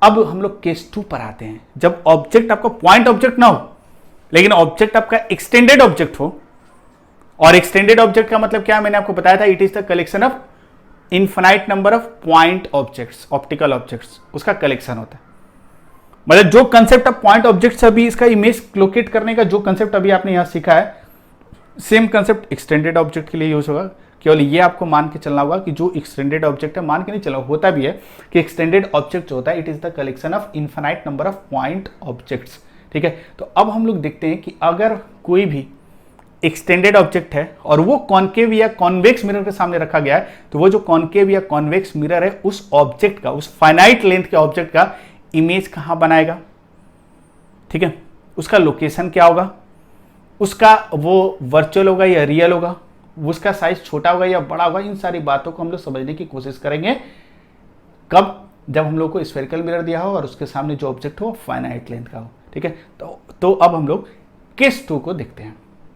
अब हम लोग केस 2 पर आते हैं, जब ऑब्जेक्ट आपका पॉइंट ऑब्जेक्ट ना हो लेकिन ऑब्जेक्ट आपका एक्सटेंडेड ऑब्जेक्ट हो। और एक्सटेंडेड ऑब्जेक्ट का मतलब क्या, मैंने आपको बताया था, it is the collection of infinite number of point objects, optical objects, उसका कलेक्शन होता है। मतलब जो कंसेप्ट ऑफ पॉइंट ऑब्जेक्ट से अभी इसका इमेज लोकेट करने का जो कंसेप्ट अभी आपने यहां सीखा है, सेम कंसेप्ट एक्सटेंडेड ऑब्जेक्ट के लिए यूज होगा। केवल ये आपको मान के चलना होगा कि जो एक्सटेंडेड ऑब्जेक्ट है, मान के नहीं चलना, होता भी है कि एक्सटेंडेड ऑब्जेक्ट जो होता है it is the collection of infinite number of point objects. ठीक है, तो अब हम लोग देखते हैं कि अगर कोई भी एक्सटेंडेड ऑब्जेक्ट है और वो कॉनकेव या कॉन्वेक्स मिरर के सामने रखा गया है, तो वो जो कॉनकेव या कॉन्वेक्स मिरर है उस ऑब्जेक्ट का, उस फाइनाइट लेंथ के ऑब्जेक्ट का इमेज कहां बनाएगा। ठीक है, उसका लोकेशन क्या होगा, उसका वो वर्चुअल होगा या रियल होगा, उसका साइज छोटा होगा या बड़ा होगा, इन सारी बातों को हम लोग समझने की कोशिश करेंगे। कब, जब हम लोग को स्फेरिकल मिरर दिया हो और उसके सामने जो ऑब्जेक्ट हो फाइनाइट लेंथ का हो। ठीक है, तो अब हम लोग केस 2 को देखते हैं।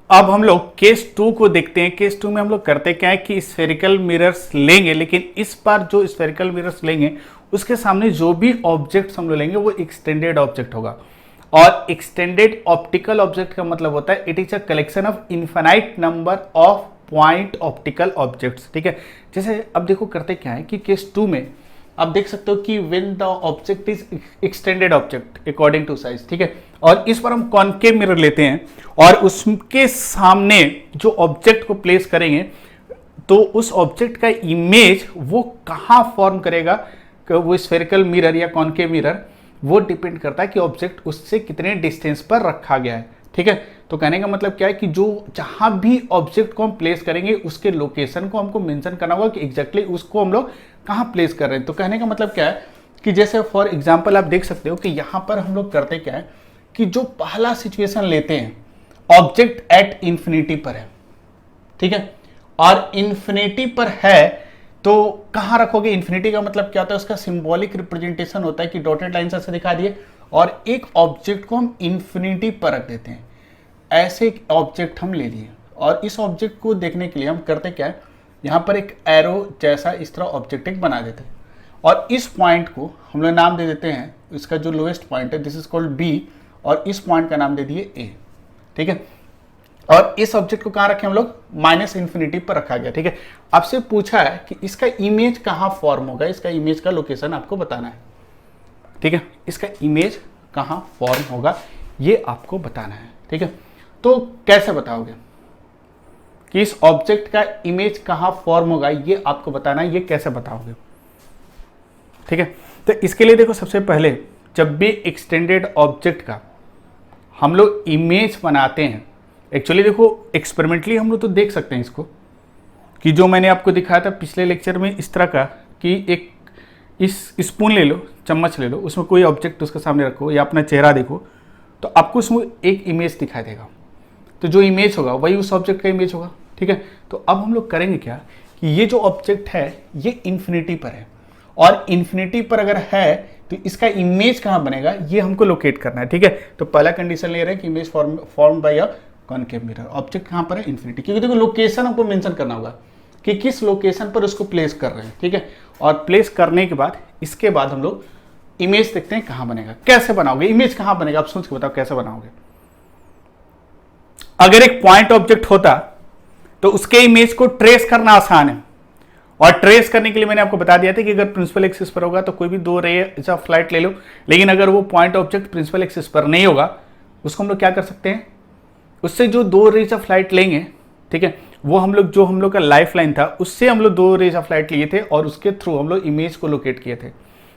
अब हम लोग केस 2 को देखते हैं। केस 2 में हम लोग करते क्या है कि स्फेरिकल मिरर्स लेंगे, लेकिन इस बार जो स्फेरिकल मिरर्स लेंगे उसके सामने जो भी ऑब्जेक्ट्स हम लोग लेंगे वो एक्सटेंडेड ऑब्जेक्ट होगा। और एक्सटेंडेड ऑप्टिकल ऑब्जेक्ट का मतलब होता है it is a collection of infinite number of point optical objects. ठीक है, जैसे अब देखो करते क्या है कि केस 2 में आप देख सकते हो कि when the object is extended object according to size. ठीक है, और इस पर हम कॉनकेव मिरर लेते हैं और उसके सामने जो ऑब्जेक्ट को प्लेस करेंगे तो उस ऑब्जेक्ट का इमेज वो कहां फॉर्म करेगा, वो स्फेरिकल मिरर या कॉनकेव मिरर, वो डिपेंड करता है कि ऑब्जेक्ट उससे कितने डिस्टेंस पर रखा गया है। ठीक है, तो कहने का मतलब क्या है कि जो जहां भी ऑब्जेक्ट को हम प्लेस करेंगे उसके लोकेशन को हमको मेंशन करना होगा कि एग्जैक्टली उसको हम लोग कहां प्लेस कर रहे हैं। तो कहने का मतलब क्या है कि जैसे फॉर एग्जांपल आप देख सकते हो कि यहां पर हम लोग करते क्या है कि जो पहला सिचुएशन लेते हैं, ऑब्जेक्ट एट इंफिनिटी पर है। ठीक है, और इंफिनिटी पर है तो कहां रखोगे, इंफिनिटी का मतलब क्या होता है, उसका सिंबॉलिक रिप्रेजेंटेशन होता है कि डॉटेड लाइन से दिखा दिए और एक ऑब्जेक्ट को हम इंफिनिटी पर रख देते हैं। ऐसे एक ऑब्जेक्ट हम ले लिए और इस ऑब्जेक्ट को देखने के लिए हम करते क्या है, यहां पर एक एरो जैसा इस तरह ऑब्जेक्ट एक बना देते हैं और इस पॉइंट को हम लोग नाम दे देते हैं, इसका जो लोएस्ट पॉइंट है दिस इज कॉल्ड बी और इस पॉइंट का नाम दे दिए ए। ठीक है, और इस ऑब्जेक्ट को कहां रखे हम लोग, माइनस इंफिनिटी पर रखा गया। ठीक है, आपसे पूछा है कि इसका इमेज कहां फॉर्म होगा, इसका इमेज का लोकेशन आपको बताना है। ठीक है, इसका इमेज कहां फॉर्म होगा ये आपको बताना है। ठीक है, तो कैसे बताओगे कि इस ऑब्जेक्ट का इमेज कहां फॉर्म होगा, ये आपको बताना है, ये कैसे बताओगे। ठीक है, तो इसके लिए देखो सबसे पहले जब भी एक्सटेंडेड ऑब्जेक्ट का हम लोग इमेज बनाते हैं, एक्चुअली देखो एक्सपेरिमेंटली हम लोग तो देख सकते हैं इसको कि जो मैंने आपको दिखाया था पिछले लेक्चर में इस तरह का कि एक इस स्पून ले लो, चम्मच ले लो, उसमें कोई ऑब्जेक्ट उसके सामने रखो या अपना चेहरा देखो तो आपको उसमें एक इमेज दिखाई देगा। तो जो इमेज होगा वही उस ऑब्जेक्ट का इमेज होगा। ठीक है, तो अब हम लोग करेंगे क्या कि ये जो ऑब्जेक्ट है ये इंफिनिटी पर है और इंफिनिटी पर अगर है तो इसका इमेज कहां बनेगा ये हमको लोकेट करना है। ठीक है, तो पहला कंडीशन ले रहे हैं कि image form by a concave mirror, object कहां पर है, इंफिनिटी, क्योंकि देखो लोकेशन हमको मेंशन करना होगा कि किस लोकेशन पर उसको प्लेस कर रहे हैं। ठीक है, और प्लेस करने के बाद इसके बाद हम लोग इमेज देखते हैं कहां बनेगा। कैसे बनाओगे इमेज, कहां बनेगा, आप सोच के बताओ कैसे बनाओगे। अगर एक पॉइंट ऑब्जेक्ट होता तो उसके इमेज को ट्रेस करना आसान है और ट्रेस करने के लिए मैंने आपको बता दिया था कि अगर प्रिंसिपल एक्सिस पर होगा तो कोई भी दो रेज ऑफ लाइट ले लो, लेकिन अगर वो पॉइंट ऑब्जेक्ट प्रिंसिपल एक्सिस पर नहीं होगा उसको हम लोग क्या कर सकते हैं, उससे जो दो रेज ऑफ लाइट लेंगे, ठीक है, वो हम लोग का लाइफ लाइन था उससे हम लोग दो रेज ऑफ लाइट लिए थे और उसके थ्रू हम लोग इमेज को लोकेट किए थे।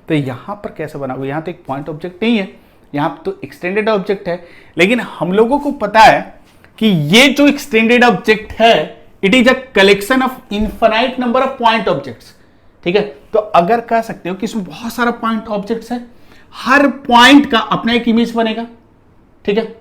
तो यहां पर कैसे बनाओगे, यहां तो एक पॉइंट ऑब्जेक्ट नहीं है, यहां तो एक्सटेंडेड ऑब्जेक्ट है, लेकिन हम लोगों को पता है कि ये जो एक्सटेंडेड ऑब्जेक्ट है it is a collection of infinite number of point objects. ठीक है, तो अगर कह सकते हो कि इसमें बहुत सारा पॉइंट ऑब्जेक्ट्स है, हर पॉइंट का अपना एक इमेज बनेगा। ठीक है,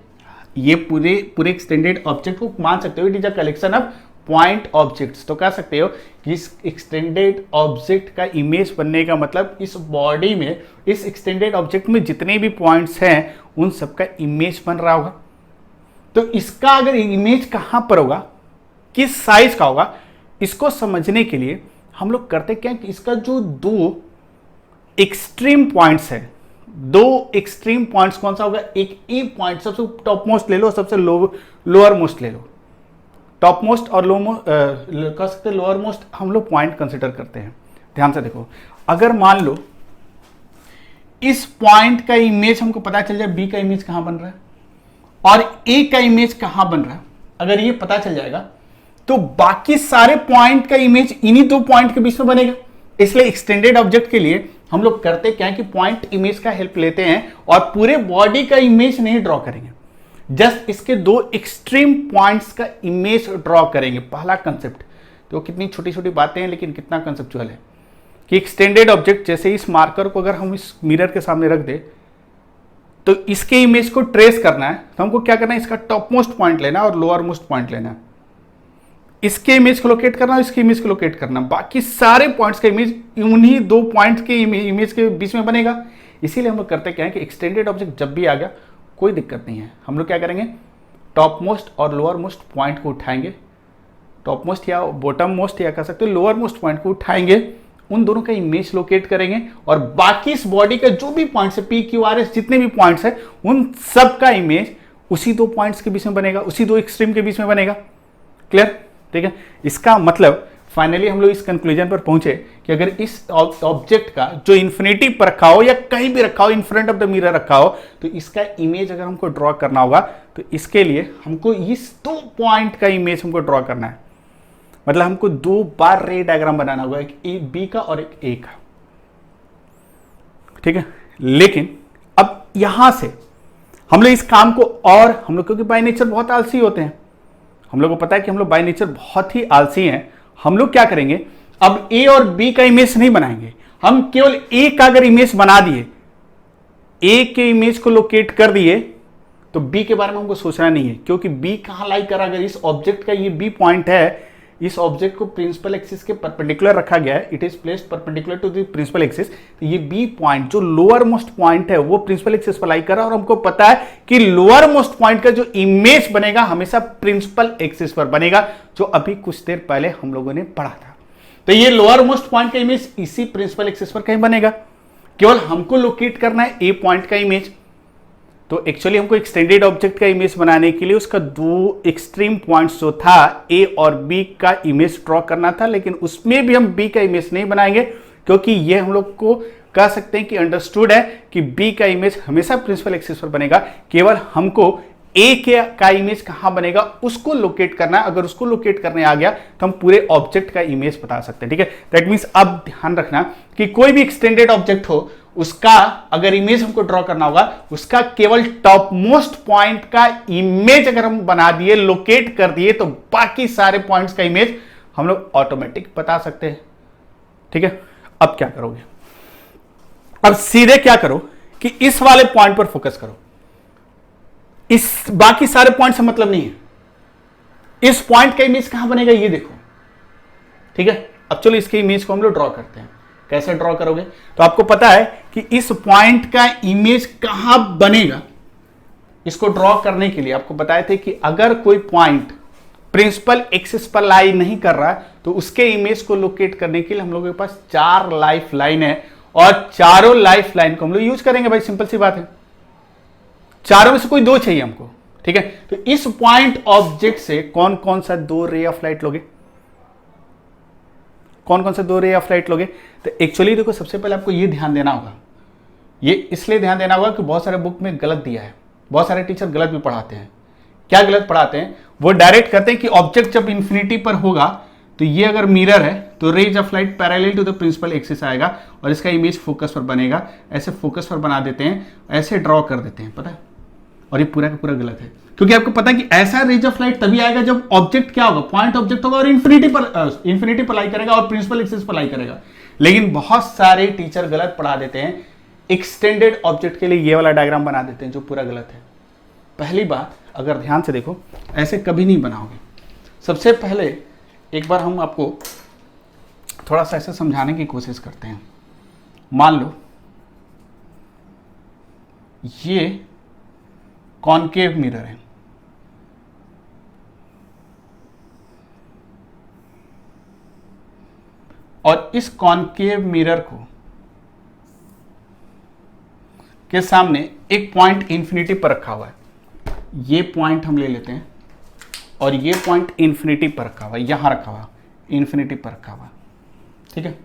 ये पूरे एक्सटेंडेड ऑब्जेक्ट को मान सकते हो it is a collection of point objects. तो कह सकते हो कि इस एक्सटेंडेड ऑब्जेक्ट का इमेज बनने का मतलब इस बॉडी में, इस एक्सटेंडेड ऑब्जेक्ट में जितने भी पॉइंट्स हैं उन सबका इमेज बन रहा होगा। तो इसका अगर इमेज कहां पर होगा, किस साइज का होगा, इसको समझने के लिए हम लोग करते क्या कि इसका जो दो एक्सट्रीम पॉइंट्स है, दो एक्सट्रीम पॉइंट्स कौन सा होगा, एक ई पॉइंट सबसे टॉप मोस्ट ले लो, सबसे लोअर मोस्ट ले लो। टॉप मोस्ट और कह सकते लोअर मोस्ट हम लोग पॉइंट कंसिडर करते हैं। ध्यान से देखो, अगर मान लो इस पॉइंट का इमेज हमको पता चल जाए बी का इमेज कहां बन रहा है और ए का इमेज कहां बन रहा है, अगर ये पता चल जाएगा तो बाकी सारे पॉइंट का इमेज इन्हीं दो पॉइंट के बीच में बनेगा। इसलिए एक्सटेंडेड ऑब्जेक्ट के लिए हम लोग करते क्या है कि पॉइंट इमेज का हेल्प लेते हैं और पूरे बॉडी का इमेज नहीं ड्रॉ करेंगे, जस्ट इसके दो एक्सट्रीम पॉइंट्स का इमेज ड्रॉ करेंगे। पहला कंसेप्ट तो कितनी छोटी छोटी बातें हैं लेकिन कितना कंसेप्चुअल है कि एक्सटेंडेड ऑब्जेक्ट, जैसे इस मार्कर को अगर हम इस मिरर के सामने रख दे तो इसके इमेज को ट्रेस करना है तो हमको क्या करना है, इसका टॉप मोस्ट पॉइंट लेना और लोअर मोस्ट पॉइंट लेना है, इसके इमेज को लोकेट करना और इसके इमेज को लोकेट करना, बाकी सारे पॉइंट्स का इमेज उन्हीं दो पॉइंट्स के इमेज के बीच में बनेगा। इसीलिए हम लोग करते क्या है कि एक्सटेंडेड ऑब्जेक्ट जब भी आ गया कोई दिक्कत नहीं है, हम लोग क्या करेंगे टॉप मोस्ट और लोअर मोस्ट पॉइंट को उठाएंगे, टॉप मोस्ट या बॉटम मोस्ट या कह सकते हो लोअर मोस्ट पॉइंट को उठाएंगे, उन दोनों का इमेज लोकेट करेंगे और बाकी इस बॉडी का जो भी पॉइंट्स है पी क्यू आर एस जितने भी पॉइंट्स है उन सब का इमेज उसी दो पॉइंट्स के बीच में बनेगा, उसी दो एक्सट्रीम के बीच में बनेगा। क्लियर? ठीक है। इसका मतलब फाइनली हम लोग इस कंक्लूजन पर पहुंचे कि अगर इस ऑब्जेक्ट का जो इन्फिनिटी पर रखा हो या कहीं भी रखा हो, in front of the mirror रखा हो, तो इसका इमेज अगर हमको ड्रॉ करना होगा तो इसके लिए हमको इस दो पॉइंट का इमेज हमको ड्रॉ करना है। मतलब हमको दो बार रे डायग्राम बनाना होगा, एक बी का और एक ए का। ठीक है। लेकिन अब यहां से हम लोग इस काम को और हम लोग क्योंकि बाय नेचर बहुत आलसी होते हैं, हम लोग को पता है कि हम लोग बाय नेचर बहुत ही आलसी हैं, हम लोग क्या करेंगे अब ए और बी का इमेज नहीं बनाएंगे, हम केवल ए का अगर इमेज बना दिए, ए के इमेज को लोकेट कर दिए तो बी के बारे में हमको सोचना नहीं है, क्योंकि बी कहां लाई करा, अगर इस ऑब्जेक्ट का ये बी पॉइंट है, इस ऑब्जेक्ट को प्रिंसिपल एक्सिस के परपेंडिकुलर रखा गया है, it is placed perpendicular to the principal axis, तो ये बी पॉइंट जो लोअर मोस्ट पॉइंट है वो प्रिंसिपल एक्सिस पर लाई कर रहा है और हमको पता है कि लोअर मोस्ट पॉइंट का जो इमेज बनेगा हमेशा प्रिंसिपल एक्सिस पर बनेगा, जो अभी कुछ देर पहले हम लोगों ने पढ़ा था। तो ये लोअर मोस्ट पॉइंट का इमेज इसी प्रिंसिपल एक्सिस पर कहीं बनेगा, केवल हमको लोकेट करना है ए पॉइंट का इमेज। तो एक्चुअली हमको एक्सटेंडेड ऑब्जेक्ट का इमेज बनाने के लिए उसका दो एक्सट्रीम पॉइंट्स जो था ए और बी का इमेज ड्रॉ करना था, लेकिन उसमें भी हम बी का इमेज नहीं बनाएंगे क्योंकि ये हम लोग को कह सकते हैं कि अंडरस्टूड है कि बी का इमेज हमेशा प्रिंसिपल एक्सिस पर बनेगा, केवल हमको ए का इमेज कहां बनेगा उसको लोकेट करना है। अगर उसको लोकेट करने आ गया तो हम पूरे ऑब्जेक्ट का इमेज बता सकते हैं। ठीक है। दैट मींस अब ध्यान रखना कि कोई भी एक्सटेंडेड ऑब्जेक्ट हो, उसका अगर इमेज हमको ड्रॉ करना होगा, उसका केवल टॉप मोस्ट पॉइंट का इमेज अगर हम बना दिए, लोकेट कर दिए, तो बाकी सारे पॉइंट्स का इमेज हम लोग ऑटोमेटिक बता सकते हैं। ठीक है। अब क्या करोगे, अब सीधे क्या करो कि इस वाले पॉइंट पर फोकस करो, इस बाकी सारे पॉइंट से मतलब नहीं है, इस पॉइंट का इमेज कहां बनेगा ये देखो। ठीक है। अब चलो इसके इमेज को हम लोग ड्रॉ करते हैं। कैसे ड्रॉ करोगे, तो आपको पता है कि इस पॉइंट का इमेज कहां बनेगा। इसको ड्रॉ करने के लिए आपको बताए थे कि अगर कोई पॉइंट प्रिंसिपल एक्सिस पर लाई नहीं कर रहा है तो उसके इमेज को लोकेट करने के लिए हम लोगों के पास 4 लाइफ लाइन है और चारों लाइफ लाइन को हम लोग यूज करेंगे। भाई सिंपल सी बात है, चारों में से कोई 2 चाहिए हमको। ठीक है। तो इस पॉइंट ऑब्जेक्ट से कौन कौन सा 2 रे ऑफ लाइट लोगे, कौन कौन से 2 रे ऑफ लाइट लोगे। तो एक्चुअली देखो, सबसे पहले आपको ये ध्यान देना होगा, ये इसलिए ध्यान देना होगा कि बहुत सारे बुक में गलत दिया है, बहुत सारे टीचर गलत भी पढ़ाते हैं। क्या गलत पढ़ाते हैं, वो डायरेक्ट कहते हैं कि ऑब्जेक्ट जब इंफिनिटी पर होगा तो ये अगर मिरर है तो rays of light parallel to the principal axis आएगा और इसका इमेज फोकस पर बनेगा। ऐसे फोकस पर बना देते हैं, ऐसे ड्रॉ कर देते हैं, पता है। और ये पूरा का पूरा गलत है, क्योंकि आपको पता है कि ऐसा रेज ऑफ लाइट तभी आएगा जब ऑब्जेक्ट क्या होगा, पॉइंट ऑब्जेक्ट होगा और इंफिनिटी पर लाई करेगा और प्रिंसिपल एक्सिस पर लाई करेगा। लेकिन बहुत सारे टीचर गलत पढ़ा देते हैं, एक्सटेंडेड ऑब्जेक्ट के लिए ये वाला डायग्राम बना देते हैं जो पूरा गलत है। पहली बात, अगर ध्यान से देखो, ऐसे कभी नहीं बनाओगे। सबसे पहले एक बार हम आपको थोड़ा सा ऐसे समझाने की कोशिश करते हैं। मान लो ये कॉनकेव मिरर है, और इस कॉनकेव मिरर को के सामने एक पॉइंट इंफिनिटी पर रखा हुआ है, ये पॉइंट हम ले लेते हैं और ये पॉइंट इंफिनिटी पर रखा हुआ है, यहां रखा हुआ, इंफिनिटी पर रखा हुआ, ठीक है।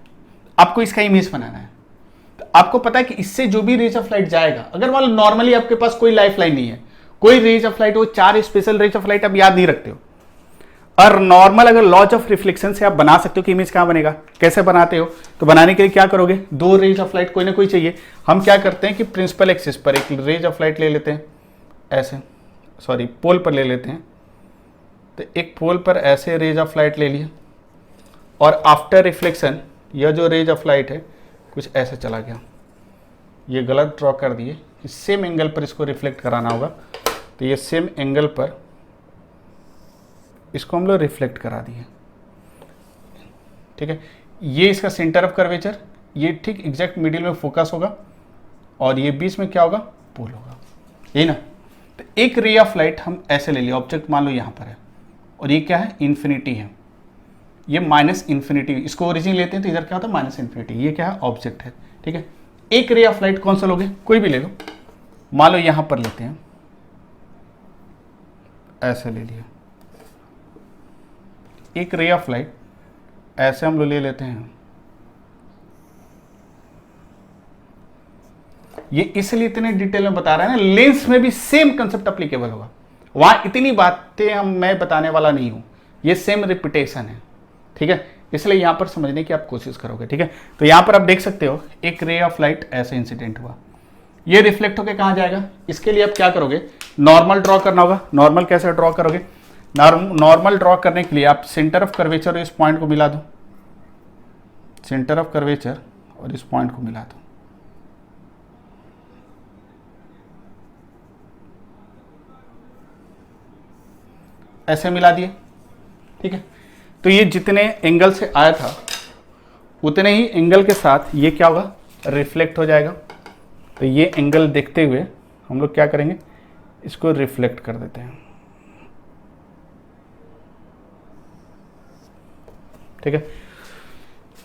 आपको इसका इमेज बनाना है। तो आपको पता है कि इससे जो भी रेज ऑफ लाइट जाएगा, अगर मान लो नॉर्मली आपके पास कोई लाइफ लाइन नहीं है, कोई रेज ऑफ लाइट, वो 4 स्पेशल रेज ऑफ लाइट आप याद नहीं रखते हो, और नॉर्मल अगर लॉज ऑफ रिफ्लेक्शन से आप बना सकते हो कि इमेज कहां बनेगा, कैसे बनाते हो, तो बनाने के लिए क्या करोगे, 2 रेज ऑफ लाइट कोई ना कोई चाहिए। हम क्या करते हैं कि प्रिंसिपल एक्सिस पर एक रेज ऑफ लाइट ले लेते हैं, ऐसे, सॉरी पोल पर ले लेते हैं, तो एक पोल पर ऐसे रेज ऑफ लाइट ले लिया, और आफ्टर रिफ्लेक्शन यह जो रेज ऑफ लाइट है कुछ ऐसे चला गया, ये गलत ड्रॉ कर दिए, सेम एंगल पर इसको रिफ्लेक्ट कराना होगा, तो ये सेम एंगल पर इसको हम लोग रिफ्लेक्ट करा दिए, ठीक है। ये इसका सेंटर ऑफ कर्वेचर, ये ठीक एग्जैक्ट मिडिल में फोकस होगा, और ये बीच में क्या होगा, पोल होगा, यही ना। तो एक रे ऑफ लाइट हम ऐसे ले लिया, ऑब्जेक्ट मान लो यहां पर है, और ये क्या है, इन्फिनिटी है, ये माइनस इन्फिनिटी, इसको ओरिजिन लेते हैं तो इधर क्या होता है, माइनस इन्फिनिटी, ये क्या है, ऑब्जेक्ट है, ठीक है। एक रे ऑफ लाइट कौन सा लोगे, कोई भी ले लो, मान लो यहां पर लेते हैं, ऐसे ले लिया, एक रे ऑफ लाइट ऐसे हम लोग ले लेते हैं, ये इसलिए इतने डिटेल में बता रहे हैं ना, लेंस में भी सेम कंसेप्ट अप्लीकेबल होगा, वहां इतनी बातें मैं बताने वाला नहीं हूं, ये सेम रिपीटेशन है, ठीक है, इसलिए यहां पर समझने की आप कोशिश करोगे, ठीक है। तो यहां पर आप देख सकते हो एक रे ऑफ लाइट ऐसे इंसिडेंट हुआ, ये रिफ्लेक्ट होकर कहां जाएगा, इसके लिए आप क्या करोगे, नॉर्मल ड्रॉ करना होगा। नॉर्मल कैसे ड्रॉ करोगे, नॉर्मल ड्रॉ करने के लिए आप सेंटर ऑफ कर्वेचर और इस पॉइंट को मिला दो, सेंटर ऑफ कर्वेचर और इस पॉइंट को मिला दो, ऐसे मिला दिए, ठीक है। तो ये जितने एंगल से आया था उतने ही एंगल के साथ ये क्या होगा, रिफ्लेक्ट हो जाएगा। तो ये एंगल देखते हुए हम लोग क्या करेंगे, इसको रिफ्लेक्ट कर देते हैं, ठीक है,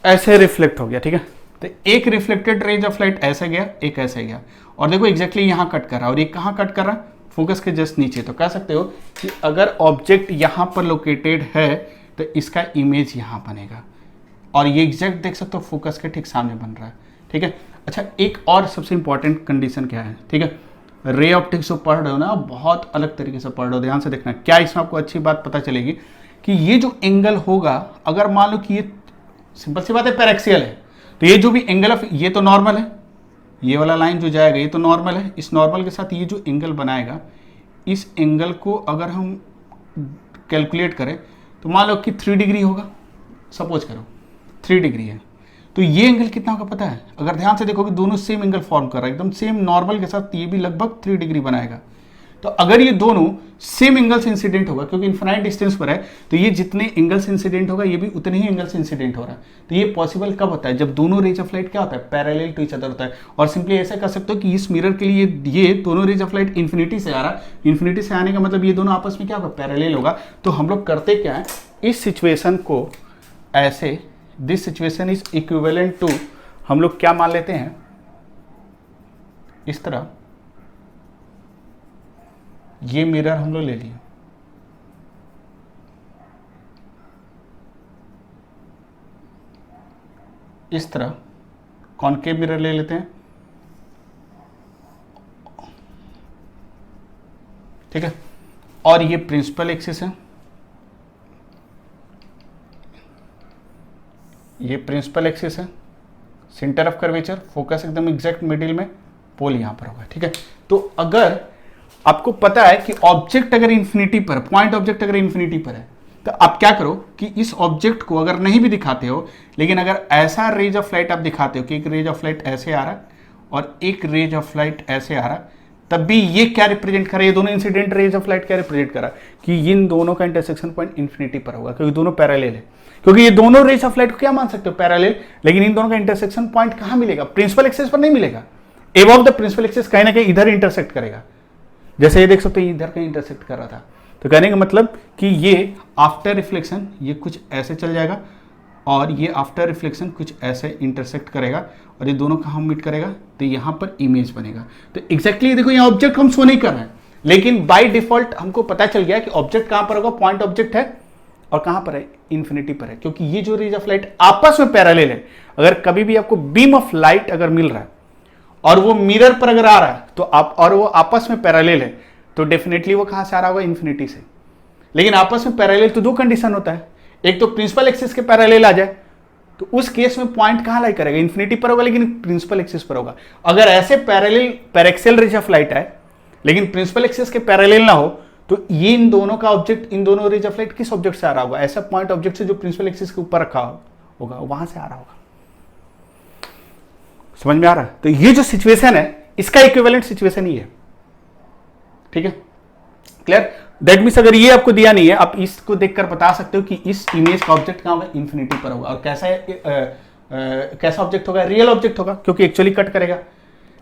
ऐसे रिफ्लेक्ट हो गया, ठीक है। तो एक रिफ्लेक्टेड रेज ऑफ लाइट ऐसे गया, एक ऐसे गया, और देखो एग्जैक्टली यहां कट कर रहा है, और ये कहां कट कर रहा है, फोकस के जस्ट नीचे। तो कह सकते हो कि अगर ऑब्जेक्ट यहां पर लोकेटेड है तो इसका इमेज यहां बनेगा, और ये एग्जैक्ट देख सकते हो फोकस के ठीक सामने बन रहा है, ठीक है। अच्छा, एक और सबसे इंपॉर्टेंट कंडीशन क्या है, ठीक है, रे ऑप्टिक्स जो पढ़ रहे हो ना, बहुत अलग तरीके से पढ़ रहे हो, ध्यान से देखना, क्या इसमें आपको अच्छी बात पता चलेगी कि ये जो एंगल होगा, अगर मान लो कि ये सिंपल सी बात है पैरेक्सियल है, तो ये जो भी एंगल ऑफ, ये तो नॉर्मल है, ये वाला लाइन जो जाएगा ये तो नॉर्मल है, इस नॉर्मल के साथ ये जो एंगल बनाएगा, इस एंगल को अगर हम कैलकुलेट करें तो मान लो कि 3 डिग्री होगा, सपोज करो 3 डिग्री है, तो ये एंगल कितना होगा पता है, अगर ध्यान से देखोगे दोनों सेम एंगल फॉर्म कर रहा है, एकदम सेम नॉर्मल के साथ ये भी लगभग 3 डिग्री बनाएगा। तो अगर ये दोनों सेम एंगल से इंसिडेंट होगा, क्योंकि इनफाइनाइट डिस्टेंस पर है, तो ये जितने एंगल से इंसिडेंट होगा ये भी उतने ही एंगल से इंसिडेंट हो रहा है। तो ये पॉसिबल कब होता है, जब दोनों रेज ऑफ लाइट क्या होता है, पैरेलल टू ईच अदर होता है। और सिंपली ऐसा कर सकते हो कि इस मिरर के लिए ये दोनों रेज ऑफ लाइट इन्फिनिटी से आ रहा है, इन्फिनिटी से आने का मतलब ये दोनों आपस में क्या होगा, पैरेलल होगा। तो हम लोग करते क्या है, इस सिचुएशन को ऐसे, this situation is equivalent to, हम लोग क्या मान लेते हैं, इस तरह ये मिरर हम लोग ले लिए, इस तरह कॉनकेव मिरर ले लेते हैं, ठीक है, और ये प्रिंसिपल एक्सिस है, ये प्रिंसिपल एक्सिस है, सेंटर ऑफ कर्वेचर, फोकस एकदम एग्जैक्ट मिडिल में, पोल यहां पर होगा, ठीक है। तो अगर आपको पता है कि ऑब्जेक्ट अगर इंफिनिटी पर, पॉइंट ऑब्जेक्ट अगर इंफिनिटी पर है, तो आप क्या करो कि इस ऑब्जेक्ट को अगर नहीं भी दिखाते हो, लेकिन अगर ऐसा रेज ऑफ लाइट आप दिखाते हो कि एक रेज ऑफ लाइट ऐसे आ रहा है और एक रेज ऑफ लाइट ऐसे आ रहा है, तब भी ये क्या रिप्रेजेंट कर रहा है, ये दोनों इंसिडेंट रेज ऑफ लाइट क्या रिप्रेजेंट कर रहा है कि इन दोनों का इंटरसेक्शन पॉइंट इंफिनिटी पर होगा, क्योंकि दोनों पैरेलल है। क्योंकि ये दोनों रेज ऑफ लाइट को क्या मान सकते हो, पैरेलल, लेकिन इन दोनों का इंटरसेक्शन पॉइंट कहां मिलेगा, प्रिंसिपल एक्सिस पर नहीं मिलेगा, एबव द प्रिंसिपल एक्सिस कहीं ना कहीं इधर इंटरसेक्ट करेगा। जैसे ये देख सकते हो इधर कहीं इंटरसेक्ट कर रहा था, तो कहने का मतलब कि ये आफ्टर रिफ्लेक्शन ये कुछ ऐसे चल जाएगा और ये आफ्टर रिफ्लेक्शन कुछ ऐसे इंटरसेक्ट करेगा और ये दोनों कहाँ मीट करेगा, तो यहाँ पर इमेज बनेगा। तो एग्जैक्टली देखो यहाँ ऑब्जेक्ट हम शो नहीं कर रहे हैं, लेकिन बाय डिफॉल्ट हमको पता चल गया कि ऑब्जेक्ट कहाँ पर होगा, पॉइंट ऑब्जेक्ट है और कहाँ पर है, इन्फिनिटी पर है, क्योंकि ये जो रेज ऑफ लाइट आपस में पैरेलल है। अगर कभी भी आपको बीम ऑफ लाइट अगर मिल रहा है और वो मिरर पर अगर आ रहा है तो आप, और वो आपस में पैरेलल है, तो डेफिनेटली वो कहाँ से आ रहा होगा, इन्फिनिटी से। लेकिन आपस में पैरेलल तो दो कंडीशन होता है, एक तो प्रिंसिपल एक्सिस के पैरेलल आ जाए, तो उस केस में पॉइंट कहां लाई करेगा, इन्फिनिटी पर होगा, लेकिन प्रिंसिपल एक्सिस पर होगा। अगर ऐसे parallel paraxial rays of light है लेकिन प्रिंसिपल एक्सिस के पैरेलल ना हो, तो ये इन दोनों का ऑब्जेक्ट, इन दोनों रेज ऑफ लाइट किस ऑब्जेक्ट से आ रहा होगा, ऐसा पॉइंट ऑब्जेक्ट से जो प्रिंसिपल एक्सिस के ऊपर रखा होगा वहां से आ रहा होगा। समझ में आ रहा है? तो ये जो सिचुएशन है इसका इक्विवेलेंट सिचुएशन ही है। ठीक है, क्लियर? दैट मीन्स अगर ये आपको दिया नहीं है, आप इसको देखकर बता सकते हो कि इस इमेज का ऑब्जेक्ट कहां होगा, इन्फिनिटी पर होगा। और कैसा ऑब्जेक्ट होगा, रियल ऑब्जेक्ट होगा, क्योंकि एक्चुअली कट करेगा।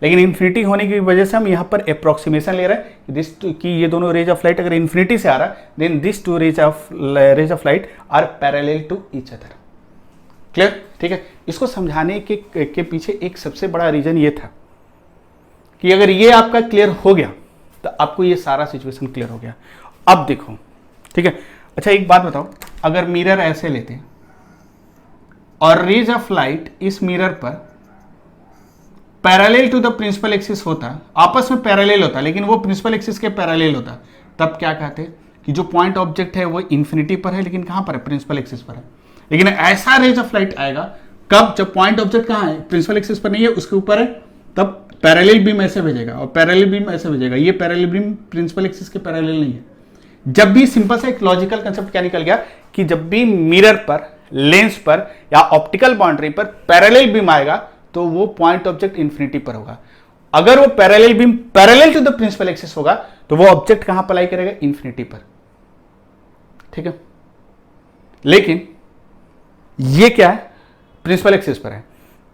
लेकिन इन्फिनिटी होने की वजह से हम यहां पर अप्रोक्सीमेशन ले रहे हैं कि ये दोनों रेज ऑफ लाइट अगर इन्फिनिटी से आ रहा है, then this two rays of light are parallel to each other. Clear? ठीक है, इसको समझाने के पीछे एक सबसे बड़ा रीजन ये था कि अगर ये आपका क्लियर हो गया तो आपको ये सारा सिचुएशन क्लियर हो गया। अब देखो, ठीक है, अच्छा एक बात बताओ, अगर मिरर ऐसे लेते हैं और रेज ऑफ लाइट इस मिरर पर parallel to the principal axis होता, आपस में पैरेलल होता, लेकिन वो प्रिंसिपल एक्सिस के पैरेलल होता, तब क्या कहते हैं कि जो पॉइंट ऑब्जेक्ट है वो इन्फिनिटी पर है, लेकिन कहां पर है, प्रिंसिपल एक्सिस पर है। लेकिन ऐसा रेज ऑफ लाइट आएगा कब, जब पॉइंट ऑब्जेक्ट कहां है, प्रिंसिपल एक्सिस पर नहीं है, उसके ऊपर है, तब पैरेलल बीम ऐसे भेजेगा और पैरेलल बीम ऐसे भेजेगा। ये पैरेलल बीम प्रिंसिपल एक्सिस के पैरेलल नहीं है। जब भी सिंपल सा एक लॉजिकल कंसेप्ट क्या निकल गया कि जब भी मिरर पर, लेंस पर या ऑप्टिकल बाउंड्री पर पैरेलल बीम आएगा तो वो पॉइंट ऑब्जेक्ट इन्फिनिटी पर होगा। अगर वो parallel beam parallel to the principal axis होगा तो वो ऑब्जेक्ट कहां पर लाई करेगा, इन्फिनिटी पर। ठीक है, लेकिन ये क्या है, प्रिंसिपल एक्सिस पर है,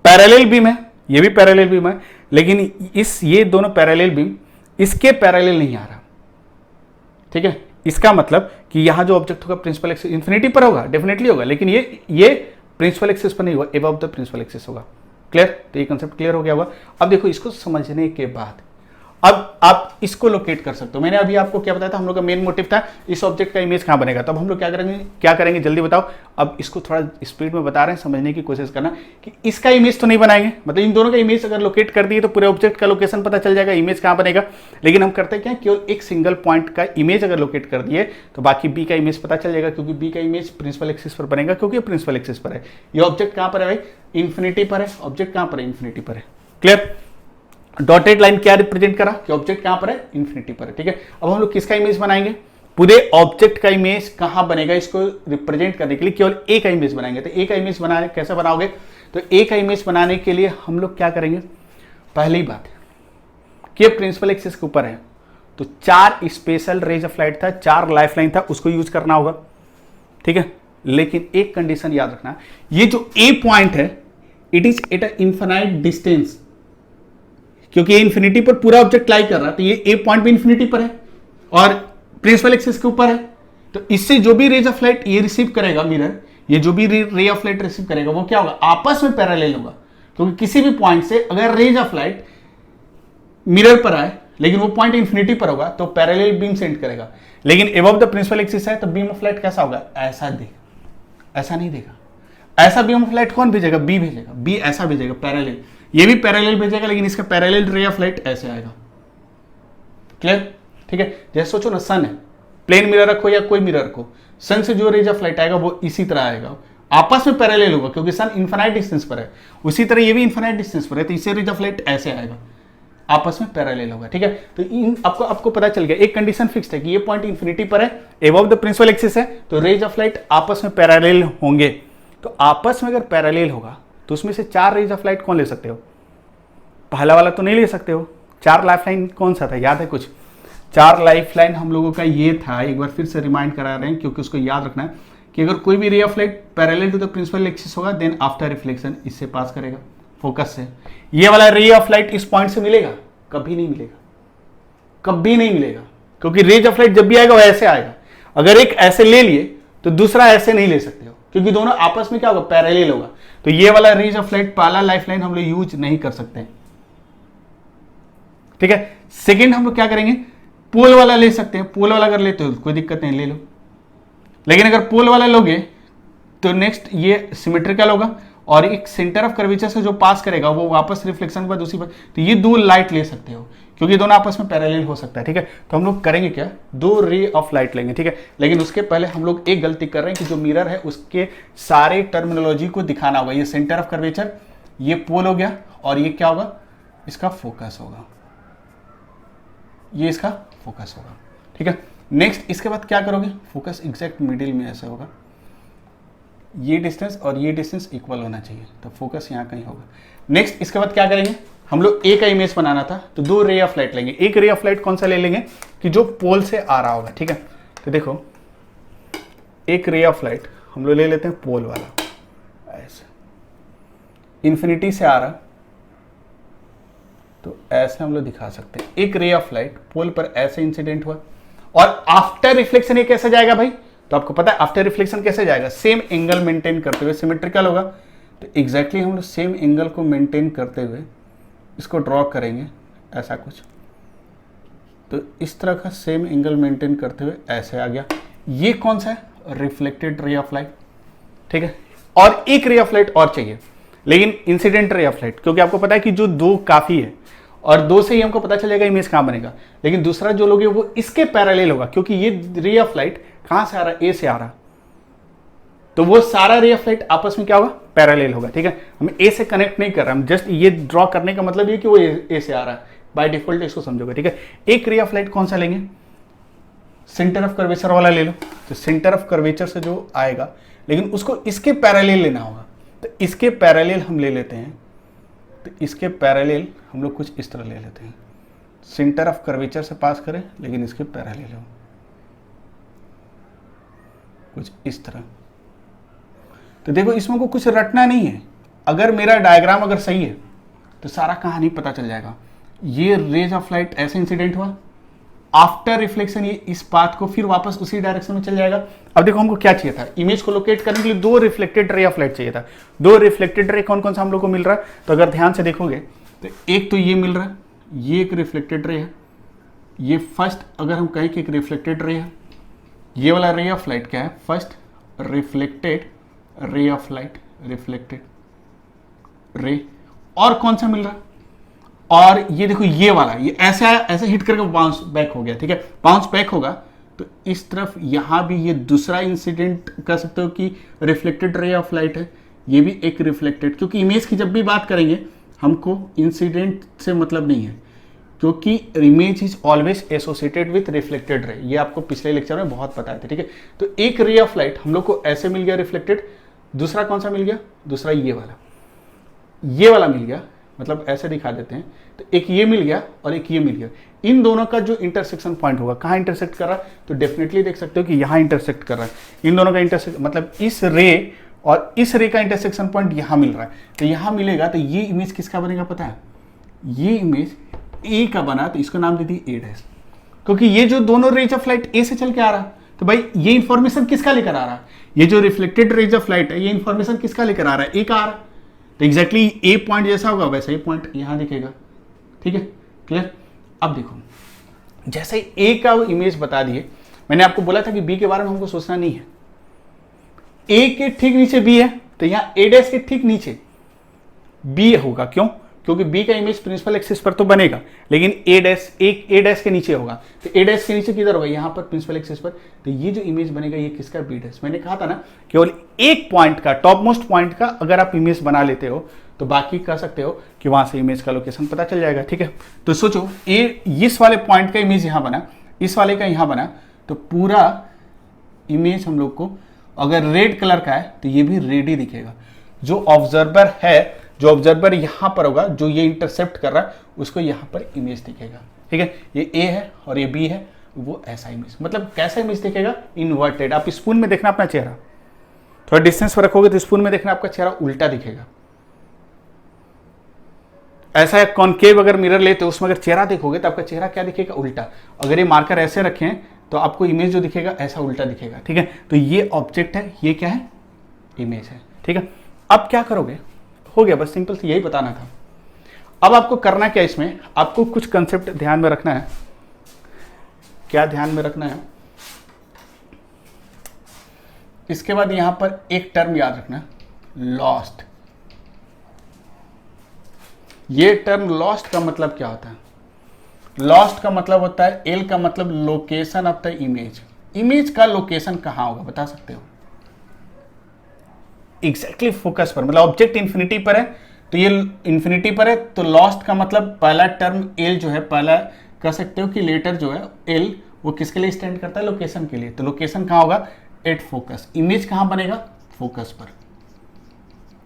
पैरेलल बीम है, ये भी पैरेलल बीम है, लेकिन ये दोनों पैरेलल बीम इसके पैरेलल नहीं आ रहा। ठीक है, इसका मतलब कि यहां जो ऑब्जेक्ट होगा प्रिंसिपल एक्सिस इन्फिनिटी पर होगा, डेफिनेटली होगा, लेकिन ये प्रिंसिपल एक्सिस पर नहीं होगा, अबव द प्रिंसिपल एक्सिस होगा। क्लियर? तो ये कंसेप्ट क्लियर हो गया होगा। अब देखो, इसको समझने के बाद अब आप इसको लोकेट कर सकते हो। मैंने अभी आपको क्या बताया था, हम लोग का मेन मोटिव था इस ऑब्जेक्ट का इमेज कहां बनेगा। तो अब हम लोग क्या करेंगे जल्दी बताओ। अब इसको थोड़ा स्पीड में बता रहे हैं, समझने की कोशिश करना कि इसका इमेज तो नहीं बनाएंगे, मतलब इन दोनों का इमेज अगर लोकेट कर दिए तो पूरे ऑब्जेक्ट का लोकेशन पता चल जाएगा, इमेज कहां बनेगा। लेकिन हम करते क्या, केवल एक सिंगल पॉइंट का इमेज अगर लोकेट कर दिए तो बाकी बी का इमेज पता चल जाएगा, क्योंकि बी का इमेज प्रिंसिपल एक्सिस पर बनेगा, क्योंकि प्रिंसिपल एक्सिस पर है। ये ऑब्जेक्ट कहां पर है भाई, इन्फिनिटी पर है। ऑब्जेक्ट कहां पर है, इन्फिनिटी पर है। क्लियर? डॉटेड लाइन क्या रिप्रेजेंट करा कि ऑब्जेक्ट कहां पर है, इन्फिनिटी पर है। ठीक है, अब हम लोग किसका इमेज बनाएंगे, पूरे ऑब्जेक्ट का इमेज कहां बनेगा, इसको रिप्रेजेंट करने के लिए केवल ए का इमेज बनाएंगे। तो ए का इमेज बनाने कैसे बनाओगे, तो ए का इमेज बनाने के लिए हम लोग क्या करेंगे, पहली बात कि प्रिंसिपल एक्सिस के ऊपर है तो 4 स्पेशल रेज ऑफ लाइट था, 4 लाइफ लाइन था, उसको यूज करना होगा। ठीक है, लेकिन एक कंडीशन याद रखना, ये जो ए पॉइंट है it is at a infinite distance, क्योंकि ये इन्फिनिटी पर पूरा ऑब्जेक्ट लाई कर रहा है, तो ये ए पॉइंट भी इन्फिनिटी पर है और प्रिंसिपल एक्सिस के ऊपर है। तो इससे जो भी रेज ऑफ लाइट ये रिसीव करेगा मिरर, ये जो भी रे ऑफ लाइट रिसीव करेगा वो क्या होगा, आपस में पैरेलल होगा। क्योंकि किसी भी पॉइंट से अगर रेज ऑफ लाइट मिरर पर आए लेकिन वो पॉइंट इन्फिनिटी पर होगा तो पैरेलल बीम सेंड करेगा। लेकिन अबव द प्रिंसिपल एक्सिस है तो बीम ऑफ लाइट कैसा होगा, ऐसा देगा, ऐसा नहीं देगा। ऐसा बीम ऑफ लाइट कौन भेजेगा, बी भेजेगा, बी ऐसा भेजेगा पैरेलल, ये भी पैरेलल भेजेगा, लेकिन इसका पैरेलल रे ऑफ लाइट ऐसे आएगा। क्लियर? ठीक है, जैसे सोचो ना, सन है, प्लेन मिरर रखो या कोई मिरर रखो, सन से जो रेज ऑफ लाइट आएगा वो इसी तरह आएगा, आपस में पैरेलल होगा, क्योंकि सन इनफाइनाइट डिस्टेंस पर है, उसी तरह ये भी इनफाइनाइट डिस्टेंस पर है, तो इससे रेज ऑफ लाइट ऐसे आएगा, आपस में पैरेलल होगा। ठीक है, तो इन आपको पता चल गया, एक कंडीशन फिक्स्ड है कि ये पॉइंट इन्फिनिटी पर है, अबव द प्रिंसिपल एक्सिस है, तो रेज ऑफ लाइट आपस में पैरेलल होंगे। तो आपस में अगर पैरेलल होगा तो उसमें से 4 रेज ऑफ लाइट कौन ले सकते हो, पहला वाला तो नहीं ले सकते हो। 4 लाइफ लाइन कौन सा था, याद है कुछ? 4 लाइफ लाइन हम लोगों का ये था, एक बार फिर से रिमाइंड करा रहे हैं क्योंकि उसको याद रखना है कि अगर कोई भी ray of light parallel to the principal axis होगा देन आफ्टर रिफ्लेक्शन इससे पास करेगा फोकस से। ये वाला रे ऑफ लाइट इस पॉइंट से मिलेगा, कभी नहीं मिलेगा, कभी नहीं मिलेगा, क्योंकि रेज ऑफ लाइट जब भी आएगा वो ऐसे आएगा। अगर एक ऐसे ले लिए तो दूसरा ऐसे नहीं ले सकते हो, क्योंकि दोनों आपस में क्या होगा, पैरेलल होगा। तो ये वाला रेज ऑफ लाइट पहला लाइफ लाइन हम लोग यूज नहीं कर सकते, ठीक है। सेकेंड हम लोग क्या करेंगे, पोल वाला ले सकते हैं, पोल वाला अगर लेते हो कोई दिक्कत नहीं, ले लो। लेकिन अगर पोल वाला लोगे तो नेक्स्ट ये सिमेट्रिकल होगा और एक सेंटर ऑफ कर्वेचर से जो पास करेगा वो वापस रिफ्लेक्शन के बाद दूसरी बार, तो ये दो लाइट ले सकते हो क्योंकि दोनों आपस में पैरेलल हो सकता है, ठीक है। तो हम लोग करेंगे क्या, दो रे ऑफ लाइट लेंगे, ठीक है। लेकिन उसके पहले हम लोग एक गलती कर रहे हैं कि जो मिरर है उसके सारे टर्मिनोलॉजी को दिखाना होगा। ये सेंटर ऑफ कर्वेचर, ये पोल हो गया और ये क्या होगा, इसका फोकस होगा, ये इसका फोकस होगा, ठीक है। नेक्स्ट इसके बाद क्या करोगे, फोकस एग्जैक्ट मिडिल में ऐसा होगा, ये डिस्टेंस और ये डिस्टेंस इक्वल होना चाहिए, तो फोकस यहाँ कहीं होगा। नेक्स्ट इसके बाद क्या करेंगे, हम लोग ए का इमेज बनाना था तो दो रे ऑफ लाइट लेंगे। एक रे ऑफ लाइट कौन सा ले लेंगे कि जो पोल से आ रहा होगा, ठीक है। तो देखो एक रे ऑफ लाइट हम लोग ले लेते हैं पोल वाला, ऐसे इंफिनिटी से आ रहा तो ऐसे हम लोग दिखा सकते हैं। एक रे ऑफ लाइट पोल पर ऐसे इंसिडेंट हुआ और आफ्टर रिफ्लेक्शन ये कैसे जाएगा भाई, तो आपको पता है आफ्टर रिफ्लेक्शन कैसे जाएगा, सेम एंगल मेंटेन करते हुए, सिमेट्रिकल होगा। तो एग्जैक्टली हम लोग सेम एंगल को मेंटेन करते हुए इसको ड्रॉ करेंगे ऐसा कुछ, तो इस तरह का सेम एंगल मेंटेन करते हुए ऐसे आ गया। ये कौन सा है, रिफ्लेक्टेड रे ऑफ लाइट, ठीक है। और एक रे ऑफ लाइट और चाहिए, लेकिन इंसिडेंट रे ऑफ लाइट, क्योंकि आपको पता है कि जो दो काफी है और दो से ही हमको पता चलेगा इमेज कहां बनेगा। लेकिन दूसरा जो लोगे वो इसके पैरेलल होगा, क्योंकि ये रे ऑफ लाइट कहां से आ रहा है, ए से आ रहा, तो वो सारा रे ऑफ लाइट आपस में क्या होगा, पैरेलल होगा, ठीक है। हम ए से कनेक्ट नहीं कर रहे, हम जस्ट ये ड्रॉ करने का मतलब ये कि वो ए से आ रहा है, बाय डिफॉल्ट इसको समझोगे, ठीक है। एक रे ऑफ लाइट कौन सा लेंगे, सेंटर ऑफ कर्वेचर वाला ले लो, तो सेंटर ऑफ कर्वेचर से जो आएगा, लेकिन उसको इसके पैरेलल लेना होगा, तो इसके पैरेलल हम ले लेते हैं। तो इसके पैरेलल हम लोग कुछ इस तरह ले लेते हैं, सेंटर ऑफ कर्वेचर से पास करें लेकिन इसके पैरेलल हो कुछ इस तरह। तो देखो इसमें को कुछ रटना नहीं है, अगर मेरा डायग्राम अगर सही है तो सारा कहानी पता चल जाएगा। ये रेज ऑफ लाइट ऐसे इंसिडेंट हुआ, आफ्टर रिफ्लेक्शन ये इस पाथ को फिर वापस उसी डायरेक्शन में चल जाएगा। अब देखो हमको क्या चाहिए था, इमेज को लोकेट करने के लिए दो रिफ्लेक्टेड रे ऑफ लाइट चाहिए था। दो रिफ्लेक्टेड रे कौन कौन सा हम लोग को मिल रहा है, तो अगर ध्यान से देखोगे तो एक तो ये मिल रहा है, ये एक रिफ्लेक्टेड रे है, ये फर्स्ट अगर हम कहें कि एक रिफ्लेक्टेड रे है, ये वाला रे ऑफ लाइट क्या है, first reflected ray of light, reflected ray. और कौन सा मिल रहा है, और ये देखो ये वाला, ये ऐसे आया, ऐसे हिट करके बाउंस बैक हो गया, ठीक है। बाउंस बैक होगा तो इस तरफ यहां भी ये दूसरा इंसिडेंट कर सकते हो कि रिफ्लेक्टेड रे ऑफ लाइट है, ये भी एक रिफ्लेक्टेड, क्योंकि इमेज की जब भी बात करेंगे हमको इंसिडेंट से मतलब नहीं है, क्योंकि image is always associated with reflected ray, ये आपको पिछले लेक्चर में बहुत बताया था, ठीक है। तो एक रे ऑफ लाइट हम लोग को ऐसे मिल गया रिफ्लेक्टेड, दूसरा कौन सा मिल गया, दूसरा ये वाला मिल गया, मतलब ऐसे दिखा देते हैं, तो एक ये मिल गया और एक ये मिल गया। इन दोनों का जो इंटरसेक्शन पॉइंट होगा, कहाँ इंटरसेक्ट कर रहा है, तो डेफिनेटली देख सकते हो कि यहाँ इंटरसेक्ट कर रहा है। इन दोनों का इंटरसेक्ट मतलब इस रे और इस रे का इंटरसेक्शन पॉइंट यहाँ मिल रहा है, तो यहाँ मिलेगा, तो ये इमेज किसका बनेगा पता है, ये इमेज ए का बना, तो इसको नाम दे दी ए डैश, क्योंकि ये जो दोनों रेज ऑफ लाइट ए से चल के आ रहा, तो भाई ये इंफॉर्मेशन किसका लेकर आ रहा है, ये जो रिफ्लेक्टेड रेज ऑफ लाइट है ये इंफॉर्मेशन किसका लेकर आ रहा है, ए का आ रहा है। तो एग्जैक्टली ए पॉइंट जैसा होगा वैसा ही पॉइंट यहां दिखेगा, ठीक है, क्लियर। अब देखो जैसे ए का इमेज बता दिए, मैंने आपको बोला था कि बी के बारे में हमको सोचना नहीं है, ए के ठीक नीचे बी है, तो यहां ए डैश के ठीक नीचे बी होगा, क्यों, क्योंकि बी का इमेज प्रिंसिपल एक्सिस पर तो बनेगा, लेकिन ए डैश के नीचे होगा, तो ए डैश के नीचे किधर होगा, यहां पर प्रिंसिपल एक्सिस पर। तो ये जो इमेज बनेगा ये किसका, बी डैश। मैंने कहा था ना केवल एक पॉइंट का, टॉप मोस्ट पॉइंट का अगर आप इमेज बना लेते हो तो बाकी कह सकते हो कि वहां से इमेज का लोकेशन पता चल जाएगा, ठीक है। तो सोचो इस वाले पॉइंट का इमेज यहां बना, इस वाले का यहां बना, तो पूरा इमेज हम लोग को अगर रेड कलर का है तो ये भी रेड ही दिखेगा। जो ऑब्जर्वर है, जो ऑब्जर्वर यहां पर होगा, जो ये इंटरसेप्ट कर रहा है उसको यहां पर इमेज दिखेगा, ठीक है। ये ए है और ये बी है, वो ऐसा इमेज, मतलब कैसा इमेज दिखेगा, इन्वर्टेड। आप स्पून में देखना अपना चेहरा, थोड़ा डिस्टेंस पर रखोगे तो स्पून में देखना आपका चेहरा उल्टा दिखेगा। ऐसा है कॉनकेव अगर मिरर लेते हो उसमें अगर चेहरा देखोगे तो आपका चेहरा क्या दिखेगा, उल्टा। अगर ये मार्कर ऐसे रखें तो आपको इमेज जो दिखेगा ऐसा उल्टा दिखेगा, ठीक है। तो ये ऑब्जेक्ट है, ये क्या है, इमेज है। ठीक है, अब क्या करोगे, हो गया, बस सिंपल से यही बताना था। अब आपको करना क्या, इसमें आपको कुछ कंसेप्ट ध्यान में रखना है। क्या ध्यान में रखना है, इसके बाद यहां पर एक टर्म याद रखना, लॉस्ट। ये टर्म लॉस्ट का मतलब क्या होता है, लॉस्ट का मतलब होता है, एल का मतलब location of the image. Image का लोकेशन कहां होगा बता सकते हो, एग्जैक्टली फोकस पर, मतलब ऑब्जेक्ट इंफिनिटी पर है तो ये इंफिनिटी पर है, तो लॉस्ट का मतलब पहला टर्म एल जो है, पहला कह सकते हो कि लेटर जो है एल, वो किसके लिए स्टैंड करता है, लोकेशन के लिए। तो लोकेशन कहां होगा, एट फोकस। इमेज कहां बनेगा, फोकस पर।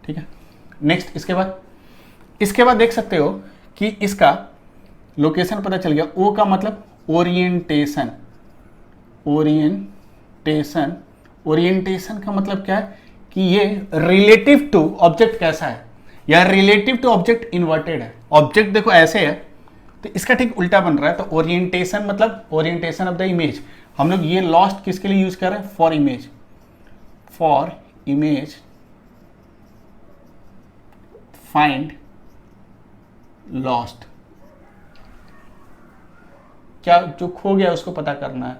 ठीक है, नेक्स्ट इसके बाद देख सकते हो कि इसका लोकेशन पता चल गया। ओ का मतलब ओरिएंटेशन, ओरिएंटेशन का मतलब क्या है कि ये रिलेटिव टू ऑब्जेक्ट कैसा है, या रिलेटिव टू ऑब्जेक्ट इन्वर्टेड है। ऑब्जेक्ट देखो ऐसे है तो इसका ठीक उल्टा बन रहा है, तो ओरिएंटेशन मतलब ओरिएंटेशन ऑफ द इमेज। हम लोग ये लॉस्ट किसके लिए यूज कर रहे हैं, फॉर इमेज फाइंड लॉस्ट। क्या जो खो गया उसको पता करना है,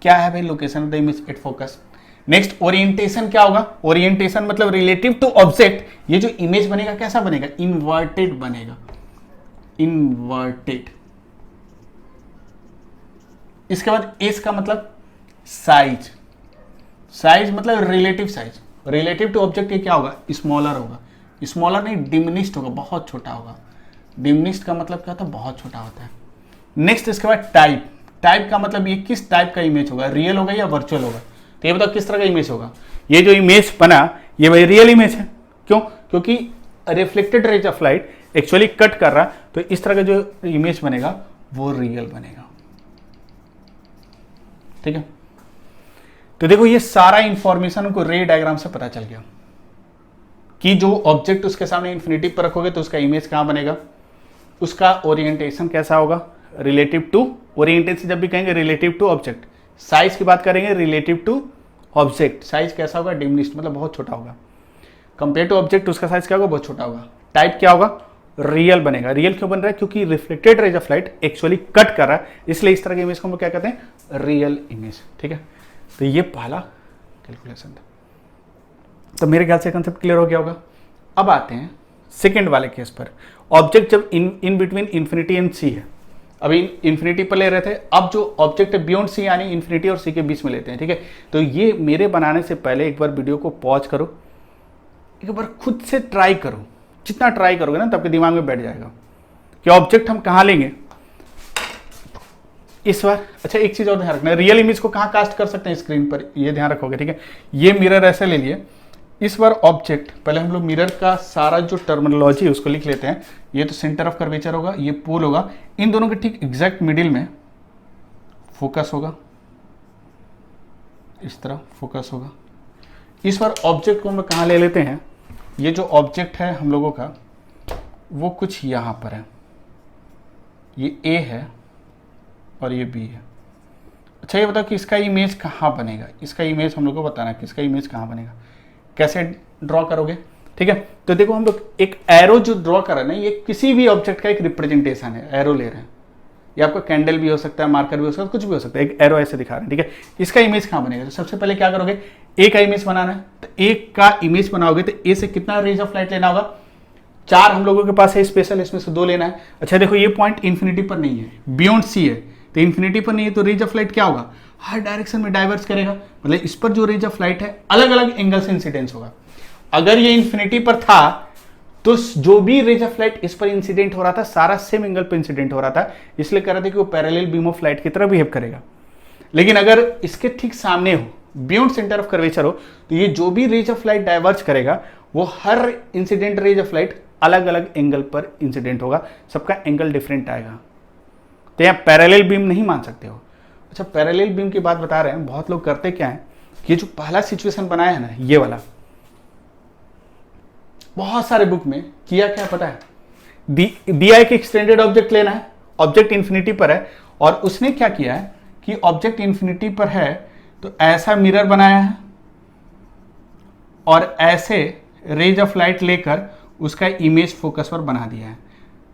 क्या है भाई, location of the image at focus. Next orientation क्या होगा, ओरिएंटेशन मतलब रिलेटिव टू ऑब्जेक्ट। ये जो इमेज बनेगा कैसा बनेगा, इन्वर्टेड बनेगा, इन्वर्टेड। इसके बाद एस का मतलब साइज, साइज मतलब relative size, relative to object ये क्या होगा, स्मॉलर होगा, स्मॉलर नहीं डिमिनिश्ड होगा, बहुत छोटा होगा। डिमिनिश्ड का मतलब क्या होता है, बहुत छोटा होता है। नेक्स्ट इसके बाद टाइप, टाइप का मतलब ये किस टाइप का इमेज होगा, रियल होगा या वर्चुअल होगा। तो ये बताओ किस तरह का इमेज होगा, ये जो इमेज बना ये भाई रियल इमेज है, क्यों, क्योंकि reflected rays of light actually cut कर रहा, तो इस तरह का जो इमेज बनेगा वो रियल बनेगा। ठीक है, तो देखो ये सारा इंफॉर्मेशन उनको रे डायग्राम से पता चल गया कि जो ऑब्जेक्ट उसके सामने इन्फिनिटी पर रखोगे तो उसका इमेज कहां बनेगा, उसका ओरिएंटेशन कैसा होगा, रिलेटिव टू, ओरिएंटेशन जब भी कहेंगे रिलेटिव टू ऑब्जेक्ट। साइज की बात करेंगे रिलेटिव टू ऑब्जेक्ट, साइज कैसा होगा, डिमिनिश्ड मतलब बहुत छोटा होगा। कंपेयर टू ऑब्जेक्ट उसका साइज क्या होगा, बहुत छोटा होगा। टाइप क्या होगा, रियल बनेगा। रियल क्यों बन रहा है, क्योंकि reflected rays of light actually cut कर रहा है, इसलिए इस तरह की इमेज को हम क्या कहते हैं, रियल इमेज। ठीक है, तो ये पहला कैलकुलेशन था। तो मेरे ख्याल से कंसेप्ट क्लियर हो गया होगा। अब आते हैं सेकेंड वाले केस पर। ऑब्जेक्ट जब इन बिटवीन इंफिनिटी एंड सी है, अभी इंफिनिटी पर ले रहे थे, अब जो ऑब्जेक्ट है बियॉन्ड सी यानी इंफिनिटी और सी के बीच में लेते हैं। ठीक है, तो ये मेरे बनाने से पहले एक बार वीडियो को पॉज करो, एक बार खुद से ट्राई करो, जितना ट्राई करोगे ना तब के दिमाग में बैठ जाएगा कि ऑब्जेक्ट हम कहां लेंगे इस बार। अच्छा एक चीज और ध्यान रखना, रियल इमेज को कहां कास्ट कर सकते हैं, स्क्रीन पर, ये ध्यान रखोगे। ठीक है, ये मिरर ऐसे ले लिए, इस बार ऑब्जेक्ट, पहले हम लोग मिरर का सारा जो टर्मिनोलॉजी है उसको लिख लेते हैं। ये तो सेंटर ऑफ कर्वेचर होगा, ये पोल होगा, इन दोनों के ठीक एग्जैक्ट मिडिल में फोकस होगा, इस तरह फोकस होगा। इस बार ऑब्जेक्ट को हम लोग कहाँ ले लेते हैं, ये जो ऑब्जेक्ट है हम लोगों का वो कुछ यहाँ पर है, ये ए है और ये बी है। अच्छा ये बताओ कि इसका इमेज कहाँ बनेगा, इसका इमेज हम लोग को बताना है कि इसका इमेज कहाँ बनेगा, कैसे ड्रॉ करोगे। ठीक है, तो देखो हम लोग एक एरो जो ड्रॉ कर रहे हैं ना, ये किसी भी ऑब्जेक्ट का एक रिप्रेजेंटेशन है, एरो ले रहे हैं, ये आपका कैंडल भी हो सकता है, मार्कर भी हो सकता है, कुछ भी हो सकता है, एक एरो ऐसे दिखा रहे हैं। ठीक है, इसका इमेज कहाँ बनेगा, तो सबसे पहले क्या करोगे, ए का इमेज बनाना है, तो ए का इमेज बनाओगे तो ए से कितना रेज ऑफ लाइट लेना होगा, 4 हम लोगों के पास है स्पेशल, इसमें से 2 लेना है। अच्छा देखो ये पॉइंट इंफिनिटी पर नहीं है, बियॉन्ड सी है, तो इंफिनिटी पर नहीं है, तो रेज ऑफ लाइट क्या होगा, हर डायरेक्शन में डाइवर्स करेगा, मतलब इस पर जो रेज ऑफ लाइट है अलग अलग एंगल से इंसिडेंस होगा। अगर ये इंफिनिटी पर था तो जो भी रेज ऑफ लाइट इस पर इंसिडेंट हो रहा था सारा सेम एंगल पर इंसिडेंट हो रहा था, इसलिए कह रहे थे कि वो पैरेलल बीम ऑफ लाइट की तरह बिहेव करेगा। लेकिन अगर इसके ठीक सामने हो, बियॉन्ड सेंटर ऑफ कर्वेचर हो, तो ये जो भी रेज ऑफ लाइट डाइवर्ज करेगा वो हर इंसिडेंट रेज ऑफ लाइट अलग अलग एंगल पर इंसिडेंट होगा, सबका एंगल डिफरेंट आएगा, तो यहाँ पैरेलल बीम नहीं मान सकते हो। अच्छा पैरेलल बीम की बात बता रहे हैं, बहुत लोग करते क्या है, ये जो पहला सिचुएशन बनाया है ना ये वाला, बहुत सारे बुक में किया क्या पता है, दिया एक एक्सटेंडेड ऑब्जेक्ट लेना है, ऑब्जेक्ट इंफिनिटी पर है, और उसने क्या किया है कि ऑब्जेक्ट इंफिनिटी पर है तो ऐसा मिरर बनाया है, और ऐसे रेज ऑफ लाइट लेकर उसका इमेज फोकस पर बना दिया है।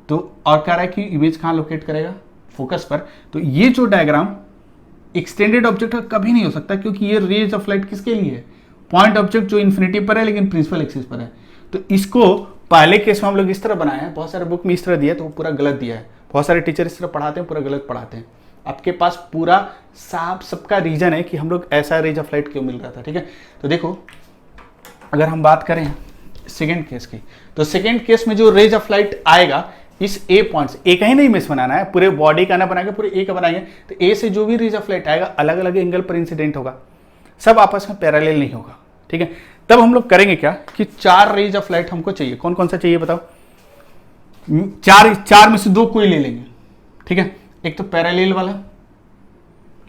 तो और कह रहा है कि इमेज कहाँ लोकेट करेगा, फोकस पर। तो ये जो डायग्राम एक्सटेंडेड ऑब्जेक्ट का कभी नहीं हो सकता, क्योंकि ये रेज ऑफ लाइट किसके लिए है, पॉइंट ऑब्जेक्ट जो इन्फिनिटी पर है लेकिन प्रिंसिपल एक्सिस पर है। तो इसको पहले केस में हम लोग इस तरह बनाए हैं, बहुत सारे बुक में इस तरह दिया है तो वो पूरा गलत दिया है, बहुत सारे टीचर इस तरह पढ़ाते हैं, पूरा गलत पढ़ाते हैं। आपके पास पूरा साफ सबका रीजन है कि हम लोग ऐसा रेज ऑफ लाइट क्यों मिल रहा था, ठीक है। तो देखो अगर हम बात करें सेकेंड केस की, तो सेकेंड केस में जो रेज ऑफ लाइट आएगा इस ए पॉइंट से, ए का ही नहीं मिस बनाना है, पूरे बॉडी का ना बनाएंगे, पूरे ए का बनाएंगे। तो ए से जो भी रेज ऑफ लाइट आएगा अलग अलग एंगल पर इंसिडेंट होगा, सब आपस में पैरेलल नहीं होगा, ठीक है। तब हम लोग करेंगे क्या कि 4 रेज ऑफ लाइट हमको चाहिए। कौन कौन सा चाहिए बताओ, चार में से 2 कोई ले लेंगे, ठीक है। एक तो पैरेलल वाला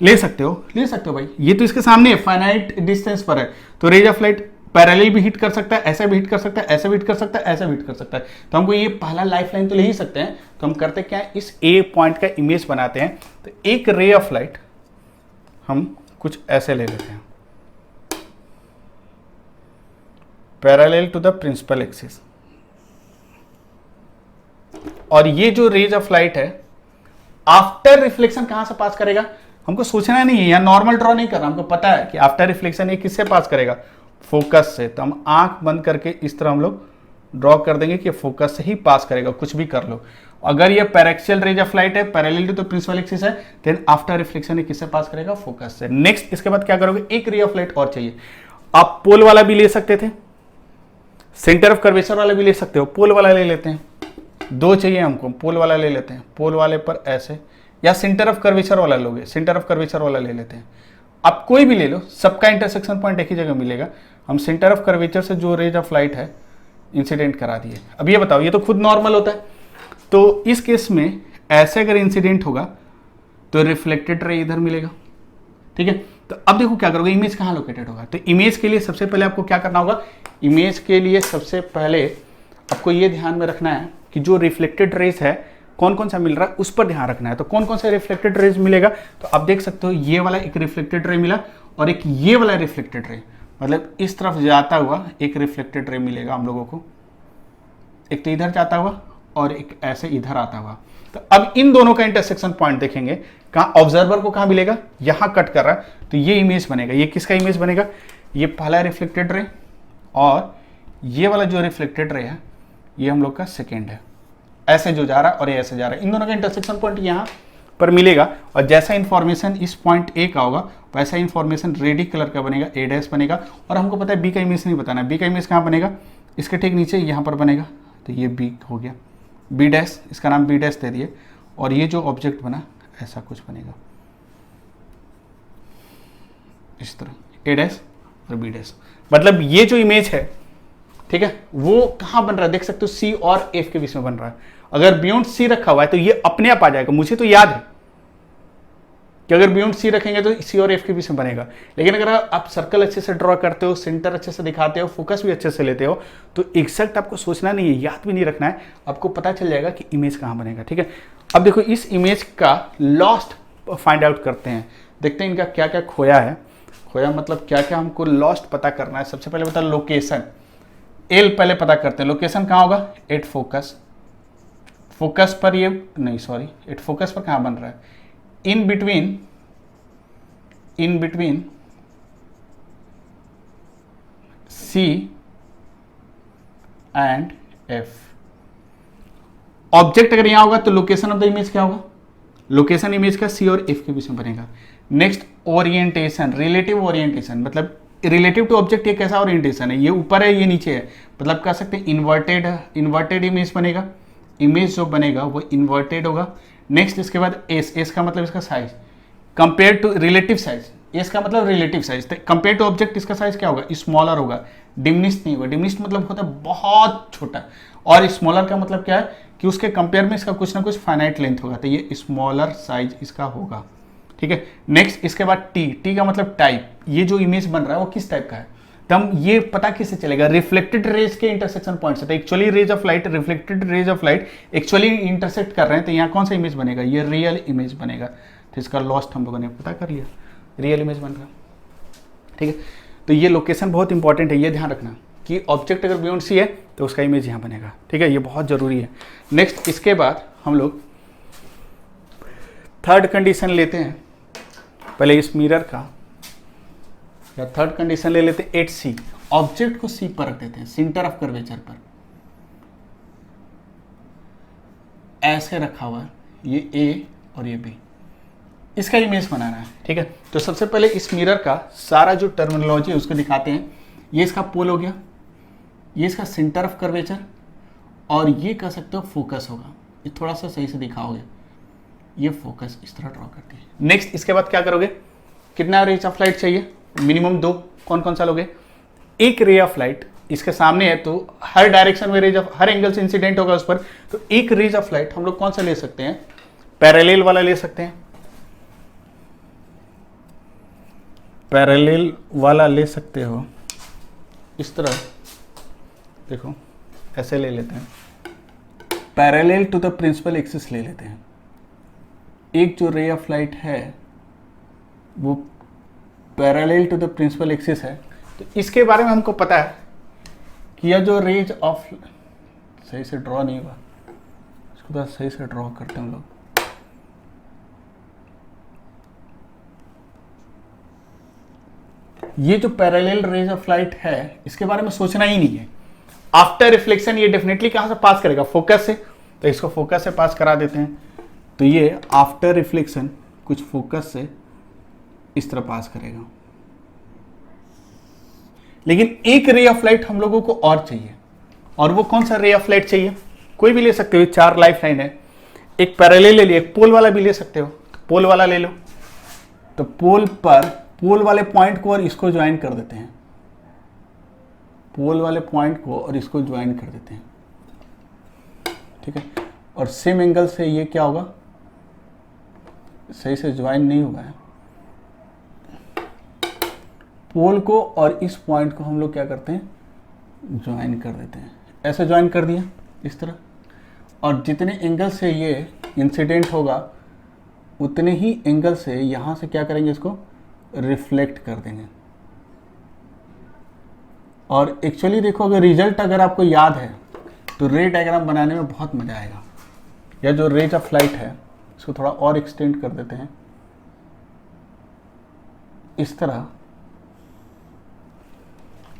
ले सकते हो भाई, ये तो इसके सामने है, फाइनाइट डिस्टेंस पर है, तो रेज ऑफ लाइट पैरेलल भी हिट कर सकता है, ऐसा भी हिट कर सकता है, ऐसा भी हिट कर सकता है, ऐसा भी हिट कर सकता है। तो हमको ये पहला लाइफ लाइन तो ले ही सकते हैं। तो हम करते क्या है, इस ए पॉइंट का इमेज बनाते हैं। तो एक रे ऑफ लाइट हम कुछ ऐसे ले लेते हैं, parallel to the principal axis, और ये जो रेज ऑफ लाइट है आफ्टर रिफ्लेक्शन कहां से पास करेगा, हमको सोचना नहीं है, यहां नॉर्मल ड्रॉ नहीं करना, हमको पता है कि आफ्टर रिफ्लेक्शन ये किससे पास करेगा, फोकस से। तो हम आंख बंद करके इस तरह हम लोग ड्रॉ कर देंगे कि फोकस से ही पास करेगा, कुछ भी कर लो। अगर ये पैरेक्सियल रेज ऑफ लाइट है, parallel to the principal axis है, देन आफ्टर रिफ्लेक्शन ये किससे पास करेगा, फोकस से। नेक्स्ट इसके बाद क्या करोगे, एक रे ऑफ लाइट और चाहिए। आप पोल वाला भी ले सकते थे, सेंटर ऑफ कर्वेचर वाला भी ले सकते हो, पोल वाला ले लेते हैं। 2 चाहिए हमको, पोल वाला ले लेते हैं, पोल वाले पर ऐसे, या सेंटर ऑफ कर्वेचर वाला लोगे, सेंटर ऑफ कर्वेचर वाला ले लेते हैं। आप कोई भी ले लो, सबका इंटरसेक्शन पॉइंट एक ही जगह मिलेगा। हम सेंटर ऑफ कर्वेचर से जो रेज ऑफ लाइट है इंसिडेंट करा दिए। अब ये बताओ, ये तो खुद नॉर्मल होता है, तो इस केस में ऐसे अगर इंसिडेंट होगा तो रिफ्लेक्टेड रे इधर मिलेगा, ठीक है। तो अब देखो क्या करोगे, इमेज कहाँ लोकेटेड होगा। तो इमेज के लिए सबसे पहले आपको क्या करना होगा, इमेज के लिए सबसे पहले आपको ये ध्यान में रखना है कि जो रिफ्लेक्टेड रेज है कौन कौन सा मिल रहा है उस पर ध्यान रखना है। तो कौन कौन सा रिफ्लेक्टेड रेज मिलेगा, तो आप देख सकते हो ये वाला एक रिफ्लेक्टेड रे मिला, और एक ये वाला रिफ्लेक्टेड रे, मतलब इस तरफ जाता हुआ एक रिफ्लेक्टेड रे मिलेगा हम लोगों को, एक तो इधर जाता हुआ और एक ऐसे इधर आता हुआ। तो अब इन दोनों का इंटरसेक्शन पॉइंट देखेंगे, कहाँ ऑब्जर्वर को कहाँ मिलेगा, यहां कट कर रहा है, तो ये इमेज बनेगा। ये किसका इमेज बनेगा, ये पहला रिफ्लेक्टेड रे, और ये वाला जो रिफ्लेक्टेड रे है ये हम लोग का सेकेंड है, ऐसे जो जा रहा है और ये ऐसे जा रहा है। इन दोनों का इंटरसेक्शन पॉइंट यहाँ पर मिलेगा, और जैसा इंफॉर्मेशन इस पॉइंट ए का होगा वैसा इंफॉर्मेशन रेडी कलर का बनेगा, ए डैश बनेगा। और हमको पता है बी का इमेज नहीं बताना, बी का इमेज कहाँ बनेगा, इसके ठीक नीचे यहाँ पर बनेगा। तो ये बी हो गया, बी डैश, इसका नाम बी डैश दे दिए, और ये जो ऑब्जेक्ट बना ऐसा कुछ बनेगा इस तरह, ए डैश और बी डैश। मतलब ये जो इमेज है, ठीक है, वो कहाँ बन रहा है देख सकते हो, सी और एफ के बीच में बन रहा है। अगर बियॉन्ड सी रखा हुआ है तो ये अपने आप आ जाएगा, मुझे तो याद है कि अगर बियॉन्ड सी रखेंगे तो सी और एफ के बीच में बनेगा। लेकिन अगर आप सर्कल अच्छे से ड्रॉ करते हो, सेंटर अच्छे से दिखाते हो, फोकस भी अच्छे से लेते हो, तो एग्जैक्ट आपको सोचना नहीं है, याद भी नहीं रखना है, आपको पता चल जाएगा कि इमेज कहाँ बनेगा, ठीक है। अब देखो इस इमेज का लॉस्ट फाइंड आउट करते हैं, देखते हैं इनका क्या क्या खोया है। खोया मतलब क्या क्या हमको लॉस्ट पता करना है। सबसे पहले बता लोकेशन, एल पहले पता करते हैं, लोकेशन कहाँ होगा, एट फोकस, फोकस पर ये नहीं सॉरी एट फोकस पर कहाँ बन रहा है, in between C and F. Object अगर यहां होगा तो लोकेशन ऑफ द इमेज क्या होगा, लोकेशन इमेज का सी और एफ के बीच में बनेगा। नेक्स्ट ओरिएंटेशन, रिलेटिव ओरिएंटेशन, मतलब रिलेटिव टू ऑब्जेक्ट ये कैसा ओरिएंटेशन है, ये ऊपर है ये नीचे है, मतलब कह सकते हैं इन्वर्टेड इमेज बनेगा, इमेज जो बनेगा वो इन्वर्टेड होगा। नेक्स्ट इसके बाद एस का मतलब इसका size compare to relative size, S का मतलब relative size, compare to object इसका साइज क्या होगा, स्मॉलर होगा, डिमिनिश्ड नहीं होगा। डिमिनिश्ड मतलब होता है बहुत छोटा, और स्मॉलर का मतलब क्या है कि उसके कंपेयर में इसका कुछ ना कुछ फाइनाइट लेंथ होगा, तो ये स्मॉलर साइज इसका होगा, ठीक है। नेक्स्ट इसके बाद टी का मतलब टाइप, ये जो इमेज बन रहा है वो किस टाइप का है, तो हम ये पता किससे चलेगा, रिफ्लेक्टेड रेज के इंटरसेक्शन पॉइंट से। तो actually rays of light, reflected rays of light actually intersect कर रहे हैं, तो यहाँ कौन सा इमेज बनेगा, ये रियल इमेज बनेगा। तो इसका लॉस्ट हम लोगों ने पता कर लिया, रियल इमेज बन रहा, ठीक है। तो ये लोकेशन बहुत इंपॉर्टेंट है, ये ध्यान रखना कि ऑब्जेक्ट अगर बियॉन्ड सी है तो उसका इमेज यहाँ बनेगा, ठीक है, ये बहुत ज़रूरी है। नेक्स्ट इसके बाद हम लोग थर्ड कंडीशन लेते हैं, पहले इस मिरर का या थर्ड कंडीशन ले लेते हैं एट सी, ऑब्जेक्ट को सी पर रख देते हैं, सेंटर ऑफ कर्वेचर पर ऐसे रखा हुआ है, ये ए और ये बी, इसका इमेज बनाना है, ठीक है। तो सबसे पहले इस मिरर का सारा जो टर्मिनोलॉजी है उसको दिखाते हैं। ये इसका पोल हो गया, ये इसका सेंटर ऑफ कर्वेचर, और ये कह सकते हो फोकस होगा। ये थोड़ा सा सही से दिखाओगे, ये फोकस इस तरह ड्रॉ करती है। नेक्स्ट इसके बाद क्या करोगे, कितना रेज ऑफ लाइट चाहिए, मिनिमम 2, कौन कौन सा लोगे, एक रे ऑफ लाइट इसके सामने है तो हर डायरेक्शन में रेज ऑफ, हर एंगल से इंसिडेंट होगा उस पर, तो एक रेज ऑफ लाइट हम लोग कौन सा ले सकते हैं, पैरेलल वाला ले सकते हैं, पैरेलल वाला ले सकते हो, इस तरह देखो ऐसे ले लेते हैं, parallel to the principal axis ले लेते हैं। एक जो रे ऑफ लाइट है वो parallel to the principal axis है, तो इसके बारे में हमको पता है कि यह जो रेज ऑफ, सही से ड्रॉ नहीं हुआ, इसको थोड़ा सही से ड्रॉ करते हैं हम लोग। ये जो पैरेलल रेज ऑफ लाइट है इसके बारे में सोचना ही नहीं है। आफ्टर रिफ्लेक्शन ये डेफिनेटली कहां से पास करेगा, फोकस से, तो इसको फोकस से पास करा देते हैं। तो ये आफ्टर रिफ्लेक्शन कुछ फोकस से इस तरह पास करेगा। लेकिन एक रे ऑफ लाइट हम लोगों को और चाहिए, और वो कौन सा रे ऑफ लाइट चाहिए, कोई भी ले सकते हो, 4 लाइफ लाइन है, एक पैरेलल ले लिया, एक पोल वाला भी ले सकते हो, तो पोल वाला ले लो। तो पोल पर, पोल वाले पॉइंट को और इसको ज्वाइन कर देते हैं, पोल वाले पॉइंट को और इसको ज्वाइन कर देते हैं, ठीक है। और सेम एंगल से ये क्या होगा, सही से ज्वाइन नहीं हुआ है, पोल को और इस पॉइंट को हम लोग क्या करते हैं, ज्वाइन कर देते हैं। ऐसे ज्वाइन कर दिया इस तरह, और जितने एंगल से ये इंसिडेंट होगा उतने ही एंगल से यहां से क्या करेंगे, इसको रिफ्लेक्ट कर देंगे। और एक्चुअली देखो, अगर रिजल्ट अगर आपको याद है तो रे डायग्राम बनाने में बहुत मजा आएगा। या जो रेज ऑफ लाइट है इसको थोड़ा और एक्सटेंड कर देते हैं इस तरह,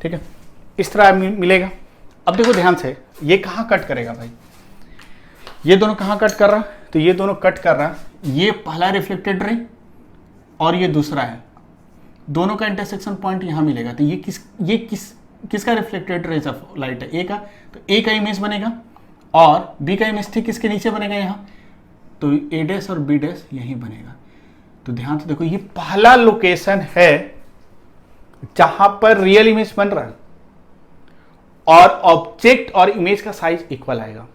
ठीक है, इस तरह मिलेगा। अब देखो ध्यान से, ये कहाँ कट करेगा भाई, ये दोनों कहाँ कट कर रहा, तो ये दोनों कट कर रहा, ये पहला रिफ्लेक्टेड रे और ये दूसरा है, दोनों का इंटरसेक्शन पॉइंट यहाँ मिलेगा। तो ये किसका रिफ्लेक्टेड रेज ऑफ लाइट है, ए का, तो ए का इमेज बनेगा और बी का इमेज ठीक किसके नीचे बनेगा, यहाँ, तो ए डैश और बी डैश यहीं बनेगा। तो ध्यान से देखो, ये पहला लोकेशन है जहां पर रियल इमेज बन रहा है और ऑब्जेक्ट और इमेज का साइज इक्वल आएगा।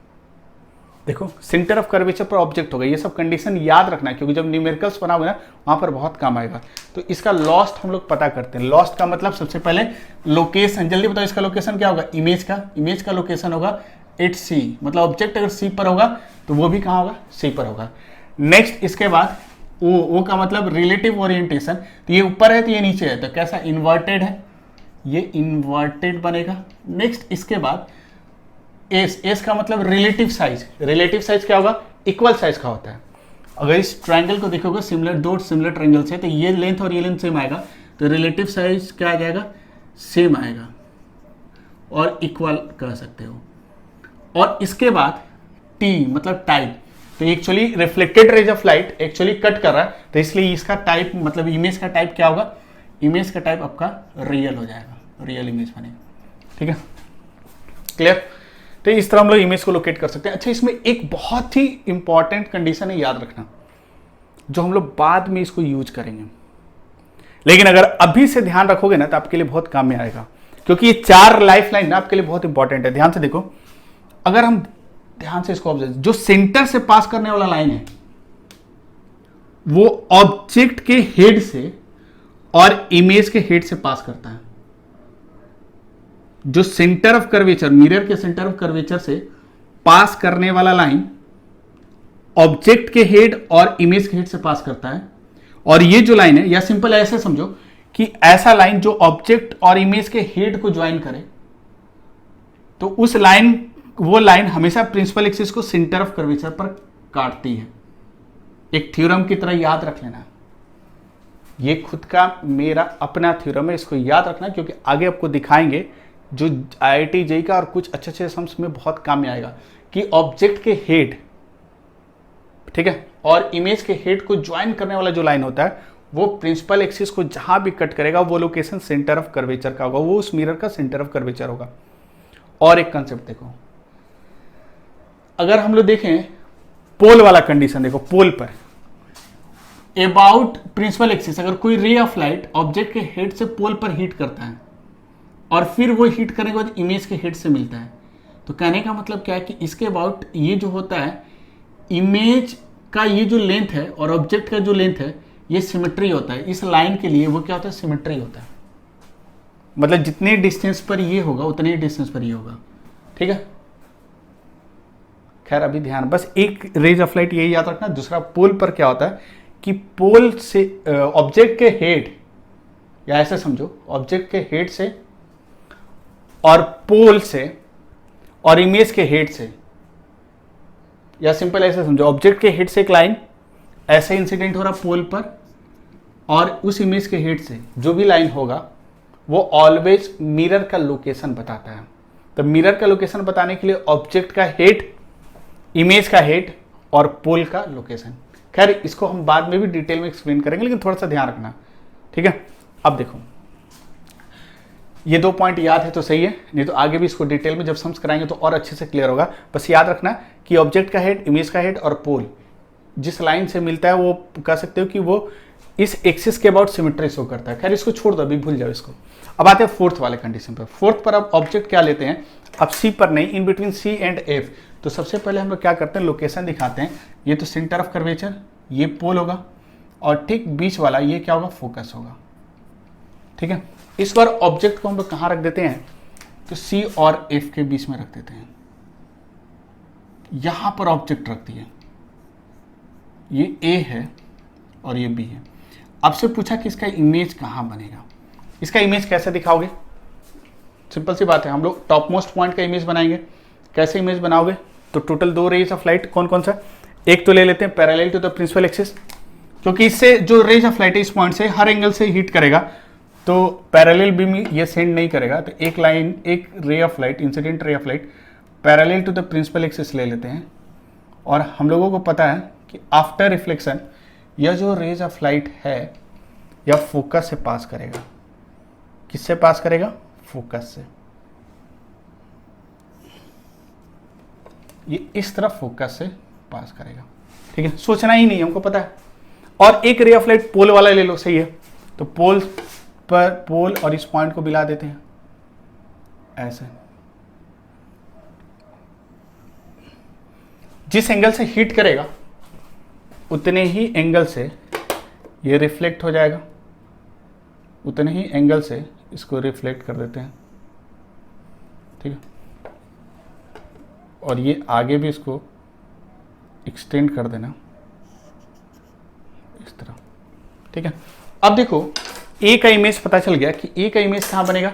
देखो सेंटर ऑफ कर्वेचर पर ऑब्जेक्ट होगा, ये सब कंडीशन याद रखना है क्योंकि जब न्यूमेरिकल्स बनाओगे ना वहां पर बहुत काम आएगा। तो इसका लॉस्ट हम लोग पता करते हैं। लॉस्ट का मतलब सबसे पहले लोकेशन, जल्दी बताओ इसका लोकेशन क्या होगा, इमेज का लोकेशन होगा 8C, मतलब ऑब्जेक्ट अगर C पर होगा तो वो भी कहाँ होगा, C पर होगा। नेक्स्ट इसके बाद O का मतलब रिलेटिव ओरिएंटेशन, तो ये ऊपर है तो ये नीचे है, तो कैसा, इन्वर्टेड है, ये इन्वर्टेड बनेगा। नेक्स्ट इसके बाद एस का मतलब रिलेटिव साइज क्या होगा, इक्वल साइज का होता है। अगर इस ट्रायंगल को देखोगे सिमिलर, दो सिमिलर ट्रायंगल्स है तो ये लेंथ और ये लेंथ सेम आएगा, तो रिलेटिव साइज क्या आ जाएगा, सेम आएगा और इक्वल कह सकते हो। और इसके बाद टी मतलब टाइप, तो actually reflected rays of light actually cut कर रहा है, तो इसलिए इसका टाइप मतलब इमेज का टाइप क्या होगा, इमेज का टाइप आपका रियल हो जाएगा, रियल इमेज बनेगा, ठीक है, क्लियर। तो इस तरह हम लोग इमेज को लोकेट कर सकते हैं। अच्छा, इसमें एक बहुत ही इंपॉर्टेंट कंडीशन है, याद रखना, जो हम लोग बाद में इसको यूज करेंगे, लेकिन अगर अभी से ध्यान रखोगे ना तो आपके लिए बहुत काम में आएगा, क्योंकि ये 4 लाइफ लाइन ना आपके लिए बहुत इंपॉर्टेंट है। ध्यान से देखो, अगर हम ध्यान से इसको ऑब्जर्व, जो सेंटर से पास करने वाला लाइन है वो ऑब्जेक्ट के हेड से और इमेज के हेड से पास करता है। जो सेंटर ऑफ कर्वेचर, मिरर के सेंटर ऑफ कर्वेचर से पास करने वाला लाइन ऑब्जेक्ट के हेड और इमेज के हेड से पास करता है, और ये जो लाइन है, या सिंपल ऐसे समझो कि ऐसा लाइन जो ऑब्जेक्ट और इमेज के हेड को ज्वाइन करे, तो उस लाइन, वो लाइन हमेशा प्रिंसिपल एक्सिस को सेंटर ऑफ कर्वेचर पर काटती है। एक थ्योरम की तरह याद रख लेना, ये खुद का मेरा अपना थ्योरम है, इसको याद रखना, क्योंकि आगे आपको दिखाएंगे जो IIT JEE का और कुछ अच्छे अच्छे सम्स में बहुत काम में आएगा कि ऑब्जेक्ट के हेड, ठीक है, और इमेज के हेड को ज्वाइन करने वाला जो लाइन होता है वो प्रिंसिपल एक्सिस को जहां भी कट करेगा वो लोकेशन सेंटर ऑफ कर्वेचर का होगा, वो उस मिरर का सेंटर ऑफ कर्वेचर होगा। और एक कंसेप्ट देखो, अगर हम लोग देखें पोल वाला कंडीशन, देखो पोल पर अबाउट प्रिंसिपल एक्सिस अगर कोई रे ऑफ लाइट ऑब्जेक्ट के हेड से पोल पर हीट करता है और फिर वो हीट करने के बाद इमेज के हेड से मिलता है, तो कहने का मतलब क्या है कि इसके अबाउट ये जो होता है, इमेज का ये जो लेंथ है और ऑब्जेक्ट का जो लेंथ है ये सिमेट्री होता है। इस लाइन के लिए वो क्या होता है, सिमेट्री होता है, मतलब जितने डिस्टेंस पर ये होगा उतने ही डिस्टेंस पर ये होगा, ठीक है। खैर अभी ध्यान, बस एक रेज ऑफ लाइट यही याद रखना। दूसरा, पोल पर क्या होता है कि पोल से ऑब्जेक्ट के हेड, या ऐसे समझो ऑब्जेक्ट के हेड से और पोल से और इमेज के हेड से, या सिंपल ऐसे समझो ऑब्जेक्ट के हेड से एक लाइन ऐसे इंसिडेंट हो रहा पोल पर, और उस इमेज के हेड से जो भी लाइन होगा वो ऑलवेज मिरर का लोकेशन बताता है। तो मिरर का लोकेशन बताने के लिए ऑब्जेक्ट का हेड, इमेज का हेड और पोल का लोकेशन। खैर इसको हम बाद में भी डिटेल में एक्सप्लेन करेंगे, लेकिन थोड़ा सा ध्यान रखना, ठीक है। अब देखो ये 2 पॉइंट याद है तो सही है, नहीं तो आगे भी इसको डिटेल में जब सम्स कराएंगे तो और अच्छे से क्लियर होगा। बस याद रखना कि ऑब्जेक्ट का हेड, इमेज का हेड और पोल जिस लाइन से मिलता है वो कह सकते हो कि वो इस एक्सिस के अबाउट सिमेट्री शो करता है। खैर इसको छोड़ दो, अभी भूल जाओ इसको। अब आते हैं फोर्थ वाले कंडीशन पर। फोर्थ पर अब ऑब्जेक्ट क्या लेते हैं, अब सी पर नहीं, in between C and F. तो सबसे पहले हम लोग क्या करते हैं, लोकेशन दिखाते हैं। ये तो सेंटर ऑफ कर्वेचर, ये पोल होगा, और ठीक बीच वाला ये क्या होगा, फोकस होगा, ठीक है। इस बार ऑब्जेक्ट को हम लोग कहाँ रख देते हैं, तो सी और एफ के बीच में रख देते हैं। यहां पर ऑब्जेक्ट रख दिए, ये ए है और ये बी है। आपसे पूछा कि इसका इमेज कहाँ बनेगा, इसका इमेज कैसे दिखाओगे, सिंपल सी बात है, हम लोग टॉप मोस्ट पॉइंट का इमेज बनाएंगे। कैसे इमेज बनाओगे, तो टोटल 2 रेज ऑफ लाइट, कौन कौन सा, एक तो ले लेते हैं parallel to the principal axis, क्योंकि इससे जो रेज ऑफ लाइट है इस पॉइंट से हर एंगल से हीट करेगा, तो पैरेलल बीम ये सेंड नहीं करेगा। तो एक लाइन, एक ray of light, incident ray of light parallel to the principal axis ले लेते हैं। और हम लोगों को पता है कि आफ्टर रिफ्लेक्शन यह जो रेज ऑफ लाइट है यह फोकस से पास करेगा। किससे पास करेगा, फोकस से। ये इस तरफ फोकस से पास करेगा, ठीक है, सोचना ही नहीं, हमको पता है। और एक रे ऑफ लाइट पोल वाला ले लो, सही है, तो पोल पर पोल और इस पॉइंट को मिला देते हैं ऐसे। जिस एंगल से हीट करेगा उतने ही एंगल से ये रिफ्लेक्ट हो जाएगा, उतने ही एंगल से इसको रिफ्लेक्ट कर देते हैं, ठीक है। और ये आगे भी इसको एक्सटेंड कर देना इस तरह, ठीक है। अब देखो ए का इमेज पता चल गया कि ए का इमेज कहाँ बनेगा।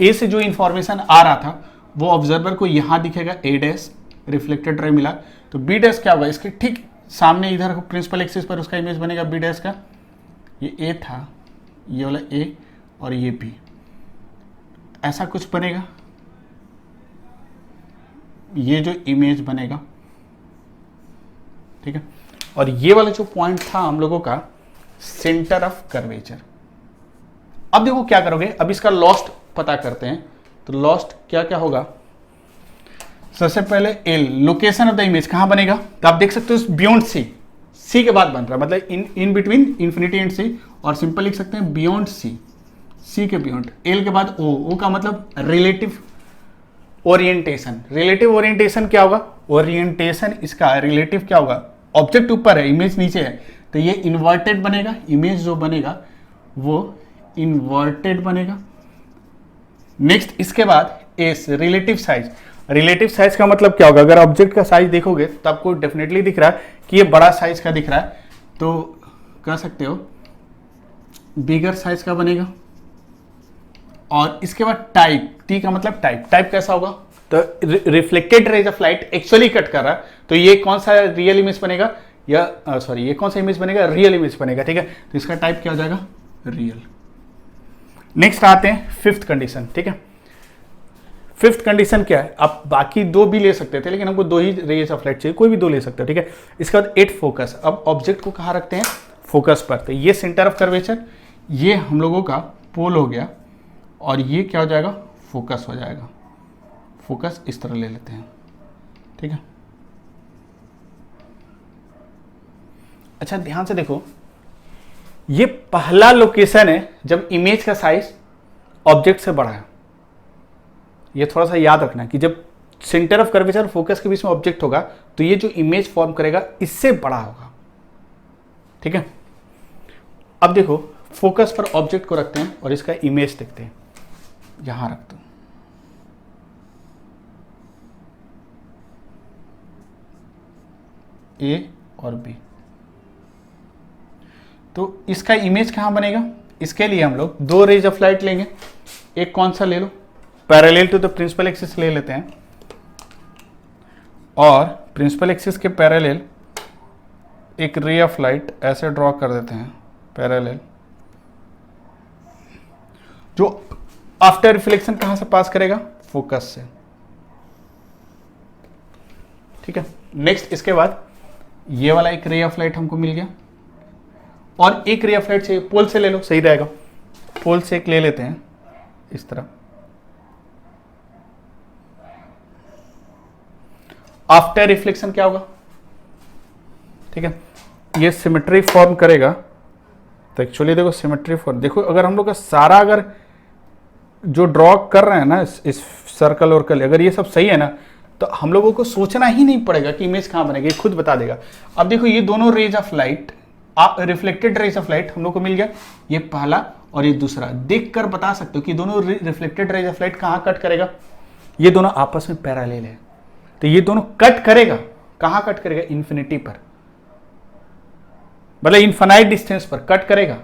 ए से जो इंफॉर्मेशन आ रहा था वो ऑब्जर्वर को यहाँ दिखेगा, ए डैश रिफ्लेक्टेड रे मिला। तो बी डैश क्या होगा, इसके ठीक सामने इधर प्रिंसिपल एक्सिस पर उसका इमेज बनेगा बी डैश का। ये ए था, ये वाला ए और ये बी, ऐसा कुछ बनेगा, ये जो इमेज बनेगा, ठीक है। और ये वाला जो पॉइंट था हम लोगों का सेंटर ऑफ कर्वेचर। अब देखो क्या करोगे, अब इसका लॉस्ट पता करते हैं। तो लॉस्ट क्या क्या होगा, सबसे पहले L, location of the image कहां बनेगा, तो आप देख सकते हो बियॉन्ड सी, सी के बाद बन रहा है, मतलब इन बिटवीन इंफिनिटी एंड सी। और सिंपल लिख सकते हैं बियॉन्ड सी, सी के बियॉन्ड। एल के बाद ओ, ओ का मतलब रिलेटिव ओरिएंटेशन। रिलेटिव ओरिएंटेशन क्या होगा, ओरिएंटेशन इसका रिलेटिव क्या होगा, ऑब्जेक्ट ऊपर है, इमेज नीचे है, तो ये इन्वर्टेड बनेगा, इमेज जो बनेगा वो इन्वर्टेड बनेगा। नेक्स्ट इसके बाद S, relative size. Relative size का मतलब क्या होगा, अगर ऑब्जेक्ट का साइज देखोगे तो आपको डेफिनेटली दिख रहा है कि ये बड़ा साइज का दिख रहा है, तो कह सकते हो बिगर साइज का बनेगा, और इसके बाद टाइप, टी का मतलब टाइप, टाइप कैसा होगा, तो reflected rays of light actually cut कर रहा है, तो ये कौन सा रियल इमेज बनेगा, या सॉरी ये कौन सा इमेज बनेगा, रियल इमेज बनेगा, ठीक है। तो इसका टाइप क्या हो जाएगा, रियल। नेक्स्ट आते हैं फिफ्थ कंडीशन, ठीक है। फिफ्थ कंडीशन क्या है, आप बाकी दो भी ले सकते थे लेकिन हमको दो ही रेज ऑफ लाइट चाहिए, कोई भी दो ले सकते हो, ठीक है। इसके बाद एट फोकस, अब ऑब्जेक्ट को कहाँ रखते हैं, फोकस पर, तो ये सेंटर ऑफ कर्वेचर, ये हम लोगों का पोल हो गया, और ये क्या हो जाएगा, फोकस हो जाएगा। फोकस इस तरह ले लेते हैं, ठीक है। अच्छा ध्यान से देखो, ये पहला लोकेशन है जब इमेज का साइज ऑब्जेक्ट से बड़ा है। ये थोड़ा सा याद रखना कि जब सेंटर ऑफ कर्वेचर और फोकस के बीच में ऑब्जेक्ट होगा तो ये जो इमेज फॉर्म करेगा इससे बड़ा होगा, ठीक है। अब देखो फोकस पर ऑब्जेक्ट को रखते हैं और इसका इमेज देखते हैं, यहां रखते हैं, ए और बी, तो इसका इमेज कहां बनेगा, इसके लिए हम लोग दो रेज ऑफ लाइट लेंगे, एक कौन सा ले लो, parallel to the principal axis ले लेते हैं, और प्रिंसिपल एक्सिस के पैरेलल एक रे ऑफ लाइट ऐसे ड्रॉ कर देते हैं पैरेलल, जो आफ्टर रिफ्लेक्शन कहां से पास करेगा, फोकस से, ठीक है। नेक्स्ट इसके बाद ये वाला एक रे ऑफ लाइट हमको मिल गया, और एक रे ऑफ लाइट चाहिए, पोल से ले लो सही रहेगा, पोल से एक ले लेते हैं इस तरह, आफ्टर रिफ्लेक्शन क्या होगा, ठीक है, ये सिमेट्री फॉर्म करेगा। तो एक्चुअली देखो सिमेट्री फॉर्म, देखो अगर हम लोग का सारा अगर जो ड्रॉ कर रहे हैं ना इस सर्कल और कल, अगर ये सब सही है ना तो हम लोगों को सोचना ही नहीं पड़ेगा कि इमेज कहां बनेगी, ये खुद बता देगा। अब देखो ये दोनों rays of light, reflected rays of light हम लोग को मिल गया, ये पहला और ये दूसरा, देखकर बता सकते हो कि दोनों रिफ्लेक्टेड रेज ऑफ लाइट कहां कट करेगा, ये दोनों आपस में पैरेलल है, तो ये दोनों कट करेगा, कहां कट करेगा, इन्फिनिटी पर, मतलब इनफाइनाइट डिस्टेंस पर कट करेगा,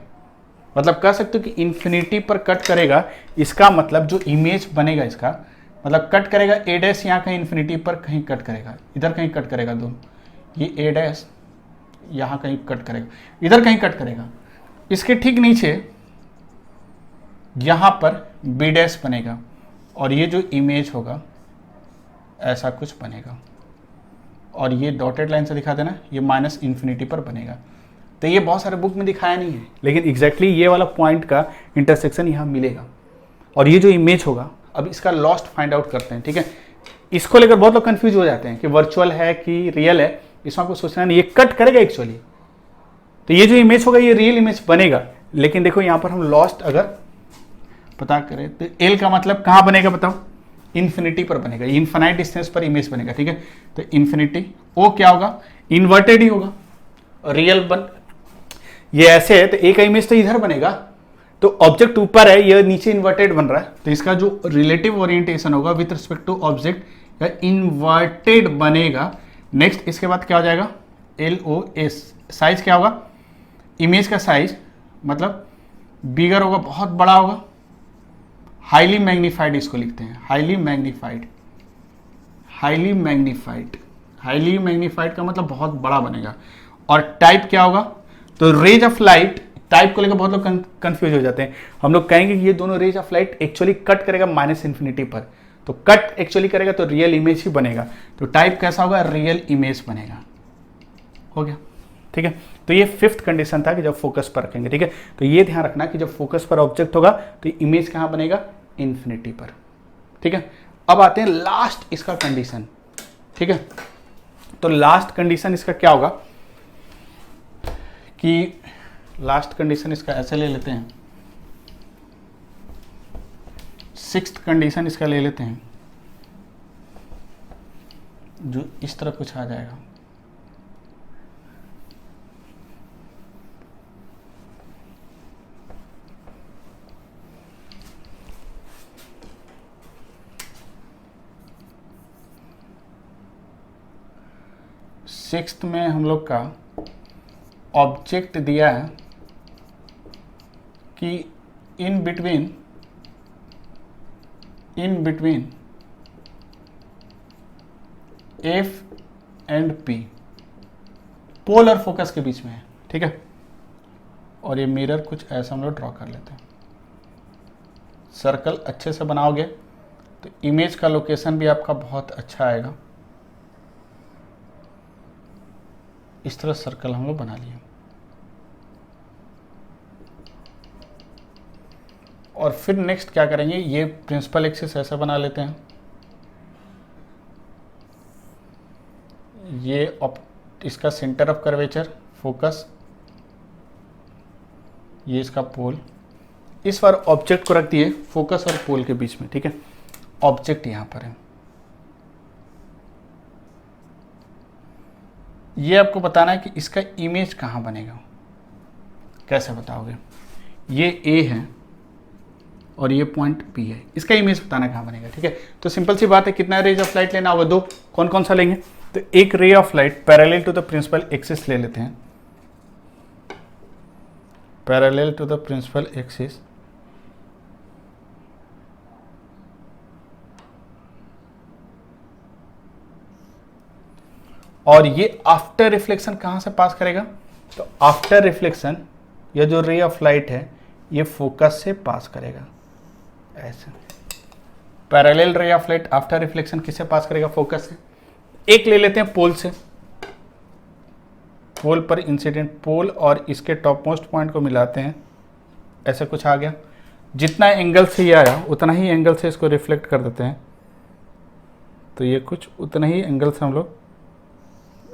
मतलब कह सकते हो कि इन्फिनिटी पर कट करेगा। इसका मतलब जो इमेज बनेगा इसका मतलब कट करेगा, ए डैश यहाँ कहीं इन्फिनिटी पर कहीं कट करेगा, इधर कहीं कट करेगा दोनों, ये ए डैश यहाँ कहीं कट करेगा, इधर कहीं कट करेगा, इसके ठीक नीचे यहाँ पर बी डैश बनेगा, और ये जो इमेज होगा ऐसा कुछ बनेगा, और ये डॉटेड लाइन से दिखा देना, ये माइनस इन्फिनिटी पर बनेगा। तो ये बहुत सारे बुक में दिखाया नहीं है, लेकिन एग्जैक्टली ये वाला पॉइंट का इंटरसेक्शन यहाँ मिलेगा, और ये जो इमेज होगा, अब इसका लॉस्ट फाइंड आउट करते हैं, ठीक है। इसको लेकर बहुत लोग कंफ्यूज हो जाते हैं कि वर्चुअल है कि रियल है, इसमें आपको सोचना नहीं, ये कट करेगा एक्चुअली, तो ये जो इमेज होगा ये रियल इमेज बनेगा, लेकिन देखो यहाँ पर हम लॉस्ट अगर पता करें तो एल का मतलब कहाँ बनेगा बताओ, इन्फिनिटी पर बनेगा, इनफाइनाइट डिस्टेंस पर इमेज बनेगा, ठीक है। तो इन्फिनिटी, ओ क्या होगा, इन्वर्टेड ही होगा, रियल बन, ये ऐसे है तो एक इमेज तो इधर बनेगा, तो ऑब्जेक्ट ऊपर है, ये नीचे इन्वर्टेड बन रहा है, तो इसका जो रिलेटिव ओरिएंटेशन होगा विथ रिस्पेक्ट टू ऑब्जेक्ट या इन्वर्टेड बनेगा। नेक्स्ट इसके बाद क्या हो जाएगा, एल ओ एस, साइज क्या होगा, इमेज का साइज मतलब बिगर होगा, बहुत बड़ा होगा, हाईली मैग्नीफाइड इसको लिखते हैं, highly magnified, highly magnified, highly magnified का मतलब बहुत बड़ा बनेगा। और टाइप क्या होगा, तो रेज ऑफ लाइट, टाइप को लेकर बहुत लोग कंफ्यूज हो जाते हैं, हम लोग कहेंगे कि ये दोनों rays of light actually cut करेगा माइनस इन्फिनिटी पर, तो कट एक्चुअली करेगा तो रियल इमेज ही बनेगा, तो टाइप कैसा होगा, रियल इमेज बनेगा, हो गया, ठीक है। तो ये फिफ्थ कंडीशन था कि जब फोकस पर रखेंगे, ठीक है। तो ये ध्यान रखना कि जब फोकस पर ऑब्जेक्ट होगा तो इमेज कहां बनेगा, इन्फिनिटी पर, ठीक है। अब आते हैं लास्ट इसका कंडीशन, ठीक है। तो लास्ट कंडीशन इसका क्या होगा कि लास्ट कंडीशन इसका ऐसे ले लेते हैं, सिक्स्थ कंडीशन इसका ले लेते हैं, जो इस तरह कुछ आ जाएगा, सिक्स्थ में हम लोग का ऑब्जेक्ट दिया है कि in between in between F and P, pole और फोकस के बीच में है, ठीक है। और ये मिरर कुछ ऐसा हम लोग ड्रॉ कर लेते हैं। सर्कल अच्छे से बनाओगे तो इमेज का लोकेशन भी आपका बहुत अच्छा आएगा। इस तरह सर्कल हम लोग बना लिए। और फिर नेक्स्ट क्या करेंगे, ये प्रिंसिपल एक्सिस ऐसा बना लेते हैं। ये इसका सेंटर ऑफ कर्वेचर, फोकस, ये इसका पोल। इस बार ऑब्जेक्ट को रख दिए फोकस और पोल के बीच में, ठीक है। ऑब्जेक्ट यहां पर है। ये आपको बताना है कि इसका इमेज कहां बनेगा। कैसे बताओगे? ये ए है और ये पॉइंट पी है, इसका इमेज बताना कहां बनेगा, ठीक है। तो सिंपल सी बात है, कितना रेज ऑफ लाइट लेना होगा? दो। कौन कौन सा लेंगे? तो एक ray of light parallel to the principal axis ले लेते हैं, parallel to the principal axis. और ये आफ्टर रिफ्लेक्शन कहां से पास करेगा? तो आफ्टर रिफ्लेक्शन या जो रे ऑफ लाइट है ये फोकस से पास करेगा, ऐसे। पैरेलल रे ऑफ लाइट आफ्टर रिफ्लेक्शन किससे पास करेगा? फोकस से। एक ले लेते हैं पोल से, पोल पर इंसिडेंट, पोल और इसके टॉप मोस्ट पॉइंट को मिलाते हैं, ऐसे कुछ आ गया। जितना एंगल से ये आया उतना ही एंगल से इसको रिफ्लेक्ट कर देते हैं, तो ये कुछ उतना ही एंगल से हम लोग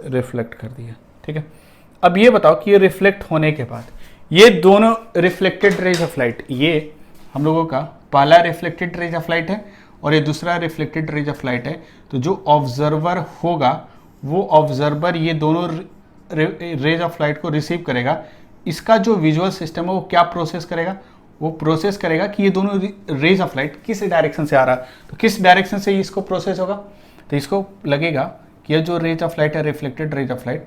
रिफ्लेक्ट कर दिया, ठीक है। अब ये बताओ कि ये रिफ्लेक्ट होने के बाद ये दोनों रिफ्लेक्टेड रेज ऑफ लाइट, ये हम लोगों का पहला रिफ्लेक्टेड रेज ऑफ लाइट है और ये दूसरा रिफ्लेक्टेड रेज ऑफ लाइट है। तो जो ऑब्जर्वर होगा वो ऑब्जर्वर ये दोनों रेज ऑफ लाइट को रिसीव करेगा। इसका जो विजुअल सिस्टम है वो क्या प्रोसेस करेगा? वो प्रोसेस करेगा कि ये दोनों रेज ऑफ लाइट किस डायरेक्शन से आ रहा है, तो किस डायरेक्शन से इसको प्रोसेस होगा? तो इसको लगेगा कि ये जो रेज ऑफ लाइट है, रिफ्लेक्टेड रेज ऑफ लाइट,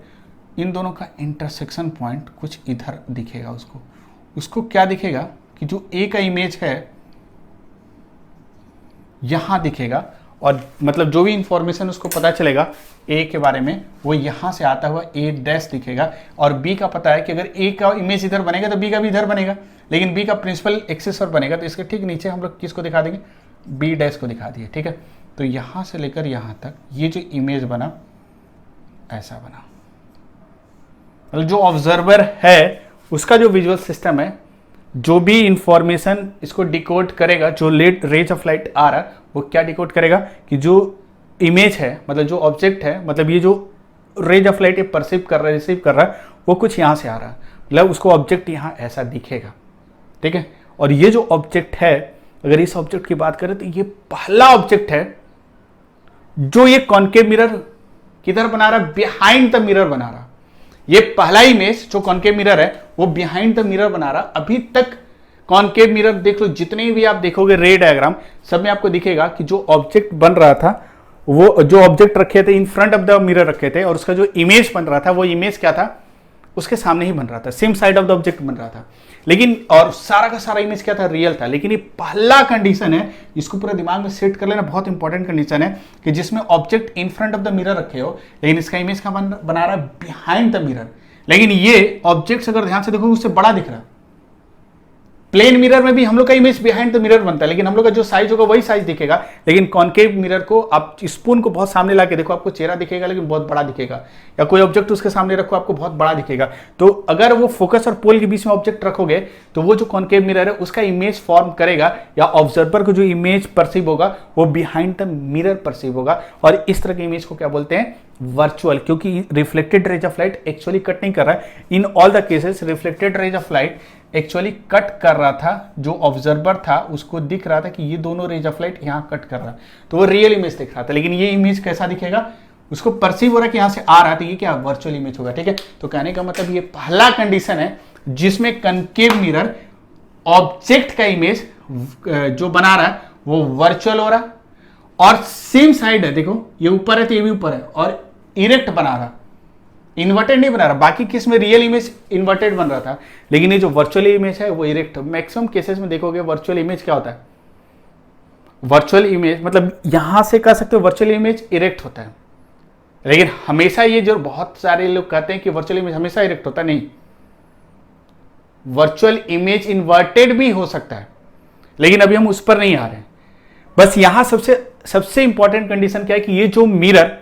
इन दोनों का इंटरसेक्शन पॉइंट कुछ इधर दिखेगा। उसको क्या दिखेगा कि जो ए का इमेज है यहां दिखेगा, और मतलब जो भी इंफॉर्मेशन उसको पता चलेगा ए के बारे में वो यहां से आता हुआ ए डैश दिखेगा। और बी का पता है कि अगर ए का इमेज इधर बनेगा तो बी का भी इधर बनेगा, लेकिन बी का प्रिंसिपल एक्सिस पर बनेगा, तो इसके ठीक नीचे हम लोग किसको दिखा देंगे? बी डैश को दिखा दिए, ठीक है। तो यहां से लेकर यहां तक ये जो इमेज बना ऐसा बना, मतलब जो ऑब्जर्वर है उसका जो विजुअल सिस्टम है, जो भी इंफॉर्मेशन इसको डिकोड करेगा, जो रेज ऑफ लाइट आ रहा है वो क्या डिकोड करेगा कि जो इमेज है, मतलब जो ऑब्जेक्ट है, मतलब ये जो रेज ऑफ लाइट ये परसीव कर रहा है, रिसीव कर रहा है, वो कुछ यहाँ से आ रहा है, मतलब उसको ऑब्जेक्ट यहाँ ऐसा दिखेगा, ठीक है। और ये जो ऑब्जेक्ट है, अगर इस ऑब्जेक्ट की बात करें तो ये पहला ऑब्जेक्ट है जो ये कॉन्केव मिरर किधर बना रहा है? बिहाइंड द मिरर बना रहा। ये पहला इमेज जो कॉन्केव मिरर है वो बिहाइंड द मिरर बना रहा। अभी तक कॉन्केव मिरर देख लो, जितने भी आप देखोगे रे डायग्राम, सब में आपको दिखेगा कि जो ऑब्जेक्ट बन रहा था, वो जो ऑब्जेक्ट रखे थे in front of the mirror रखे थे, और उसका जो इमेज बन रहा था वो इमेज क्या था? उसके सामने ही बन रहा था, same side of the object बन रहा था। लेकिन और सारा का सारा इमेज क्या था? रियल था। लेकिन ये पहला कंडीशन है, इसको पूरा दिमाग में सेट कर लेना, बहुत इंपॉर्टेंट कंडीशन है, कि जिसमें object in front of the mirror रखे हो, लेकिन इसका इमेज क्या बना रहा है? Behind the mirror. लेकिन ये ऑब्जेक्ट अगर ध्यान से देखो उससे बड़ा दिख रहा है। प्लेन मिरर में भी हम लोग का इमेज बिहाइंड द मिरर बनता है, लेकिन हम लोग का जो साइज होगा वही साइज दिखेगा। लेकिन कॉन्केव मिरर को आप स्पून को बहुत सामने लाके देखो, आपको चेहरा दिखेगा लेकिन बहुत बड़ा दिखेगा, या कोई ऑब्जेक्ट उसके सामने रखो आपको बहुत बड़ा दिखेगा। तो अगर वो फोकस और पोल के बीच में ऑब्जेक्ट रखोगे तो वो जो कॉन्केव मिरर है उसका इमेज फॉर्म करेगा, या ऑब्जर्वर को जो इमेज परसीव होगा वो बिहाइंड द मिरर परसीव होगा। और इस तरह के इमेज को क्या बोलते हैं? वर्चुअल। क्योंकि reflected rays of light actually cut नहीं कर रहा है। In all the cases reflected rays of light actually cut कर रहा था, जो ऑब्जर्वर था उसको दिख रहा था कि ये दोनों रेज ऑफ लाइट यहाँ कट कर रहा है, तो वो रियल इमेज दिख रहा था। लेकिन ये इमेज कैसा दिखेगा? उसको परसीव हो रहा है कि यहाँ से आ रहा है, तो ये क्या वर्चुअल इमेज होगा, ठीक है। तो कहने का मतलब ये पहला कंडीशन है जिसमें कनकेव मिरर ऑब्जेक्ट का इमेज जो बना रहा है वो वर्चुअल हो रहा है, और सेम साइड है, देखो ये ऊपर है तो ये भी ऊपर है, और इरेक्ट बना रहा, इन्वर्टेड नहीं बना रहा। बाकी किस में रियल इमेज इन्वर्टेड बन रहा था, लेकिन ये जो वर्चुअल इमेज है वो इरेक्ट। मैक्सिमम केसेस में देखोगे वर्चुअल इमेज क्या होता है? वर्चुअल इमेज मतलब यहां से कह सकते हो वर्चुअल इमेज इरेक्ट होता है, लेकिन हमेशा ये जो बहुत सारे लोग कहते हैं कि वर्चुअल इमेज हमेशा इरेक्ट होता है, नहीं, वर्चुअल इमेज इन्वर्टेड भी हो सकता है, लेकिन अभी हम उस पर नहीं आ रहे हैं। बस यहां सबसे इंपॉर्टेंट कंडीशन क्या है कि ये जो मिरर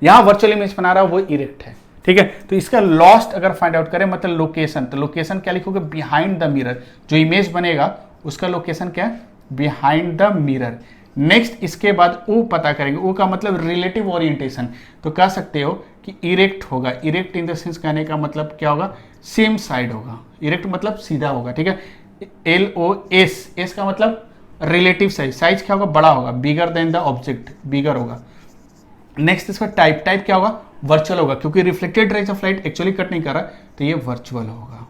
यहां वर्चुअल इमेज बना रहा है वो इरेक्ट है, ठीक है। तो इसका लॉस्ट अगर फाइंड आउट करें मतलब लोकेशन, तो लोकेशन क्या लिखोगे, बिहाइंड द मिरर, जो इमेज बनेगा उसका लोकेशन क्या है, बिहाइंड द मिरर। नेक्स्ट इसके बाद ओ पता करेंगे, ओ का मतलब रिलेटिव ओरिएंटेशन, तो कह सकते हो कि इरेक्ट होगा, इरेक्ट इन द सेंस कहने का मतलब क्या होगा, सेम साइड होगा, इरेक्ट मतलब सीधा होगा, ठीक है। LOS, एस का मतलब रिलेटिव साइज, साइज क्या होगा, बड़ा होगा, बिगर देन द ऑब्जेक्ट, बिगर होगा। नेक्स्ट इसका टाइप, टाइप क्या होगा, वर्चुअल होगा, क्योंकि reflected rays of light actually cut नहीं कर रहा, तो ये वर्चुअल होगा।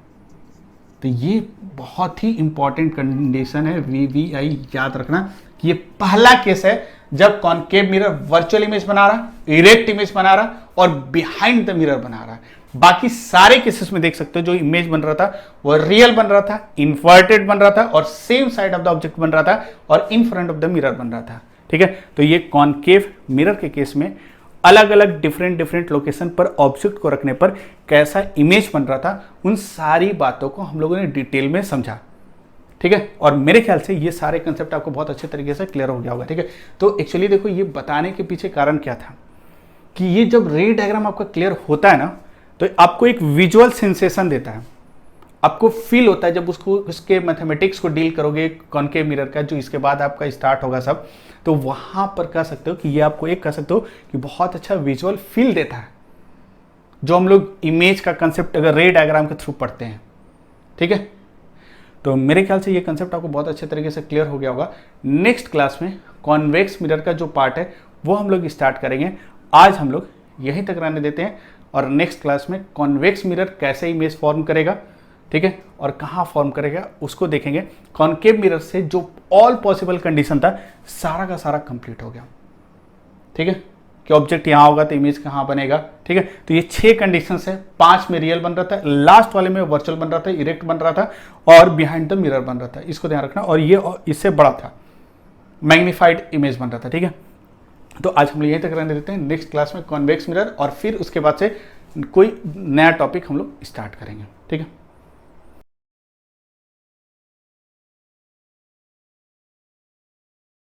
तो ये बहुत ही इंपॉर्टेंट कंडीशन है, VVI याद रखना कि ये पहला केस है जब कॉनकेव मिरर वर्चुअल इमेज बना रहा, इरेक्ट इमेज बना रहा और बिहाइंड द मिरर बना रहा। बाकी सारे केसेस में देख सकते हो जो इमेज बन रहा था वो रियल बन रहा था, इन्वर्टेड बन रहा था और same side of the object बन रहा था और in front of the mirror बन रहा था, ठीक है। तो ये कॉनकेव मिरर के केस में अलग अलग डिफरेंट लोकेशन पर ऑब्जेक्ट को रखने पर कैसा इमेज बन रहा था, उन सारी बातों को हम लोगों ने डिटेल में समझा, ठीक है। और मेरे ख्याल से ये सारे कंसेप्ट आपको बहुत अच्छे तरीके से क्लियर हो गया होगा, ठीक है। तो एक्चुअली देखो ये बताने के पीछे कारण क्या था कि ये जब रे डायग्राम आपका क्लियर होता है ना, तो आपको एक विजुअल सेंसेशन देता है, आपको फील होता है जब उसके मैथमेटिक्स को डील करोगे कॉनकेव मिरर का, जो इसके बाद आपका स्टार्ट होगा सब, तो वहां पर कह सकते हो कि ये आपको एक कह सकते हो कि बहुत अच्छा विजुअल फील देता है, जो हम लोग इमेज का कंसेप्ट अगर रे डायग्राम के थ्रू पढ़ते हैं, ठीक है। तो मेरे ख्याल से ये कंसेप्ट आपको बहुत अच्छे तरीके से क्लियर हो गया होगा। नेक्स्ट क्लास में कॉन्वेक्स मिरर का जो पार्ट है वो हम लोग स्टार्ट करेंगे। आज हम लोग यहीं तक रहने देते हैं और नेक्स्ट क्लास में कॉन्वेक्स मिरर कैसे इमेज फॉर्म करेगा, ठीक है, और कहाँ फॉर्म करेगा उसको देखेंगे। कॉनकेव मिरर से जो ऑल पॉसिबल कंडीशन था सारा का सारा कंप्लीट हो गया, ठीक है, कि ऑब्जेक्ट यहाँ होगा तो इमेज कहाँ बनेगा, ठीक है। तो ये 6 कंडीशन है, 5 में रियल बन रहा था, लास्ट वाले में वर्चुअल बन रहा था, इरेक्ट बन रहा था और बिहाइंड द मिरर बन रहा था, इसको ध्यान रखना। और ये इससे बड़ा था, मैग्नीफाइड इमेज बन रहा था, ठीक है। तो आज हम लोग यहीं तक रहने देते हैं, नेक्स्ट क्लास में कॉन्वेक्स मिरर और फिर उसके बाद से कोई नया टॉपिक हम लोग स्टार्ट करेंगे, ठीक है।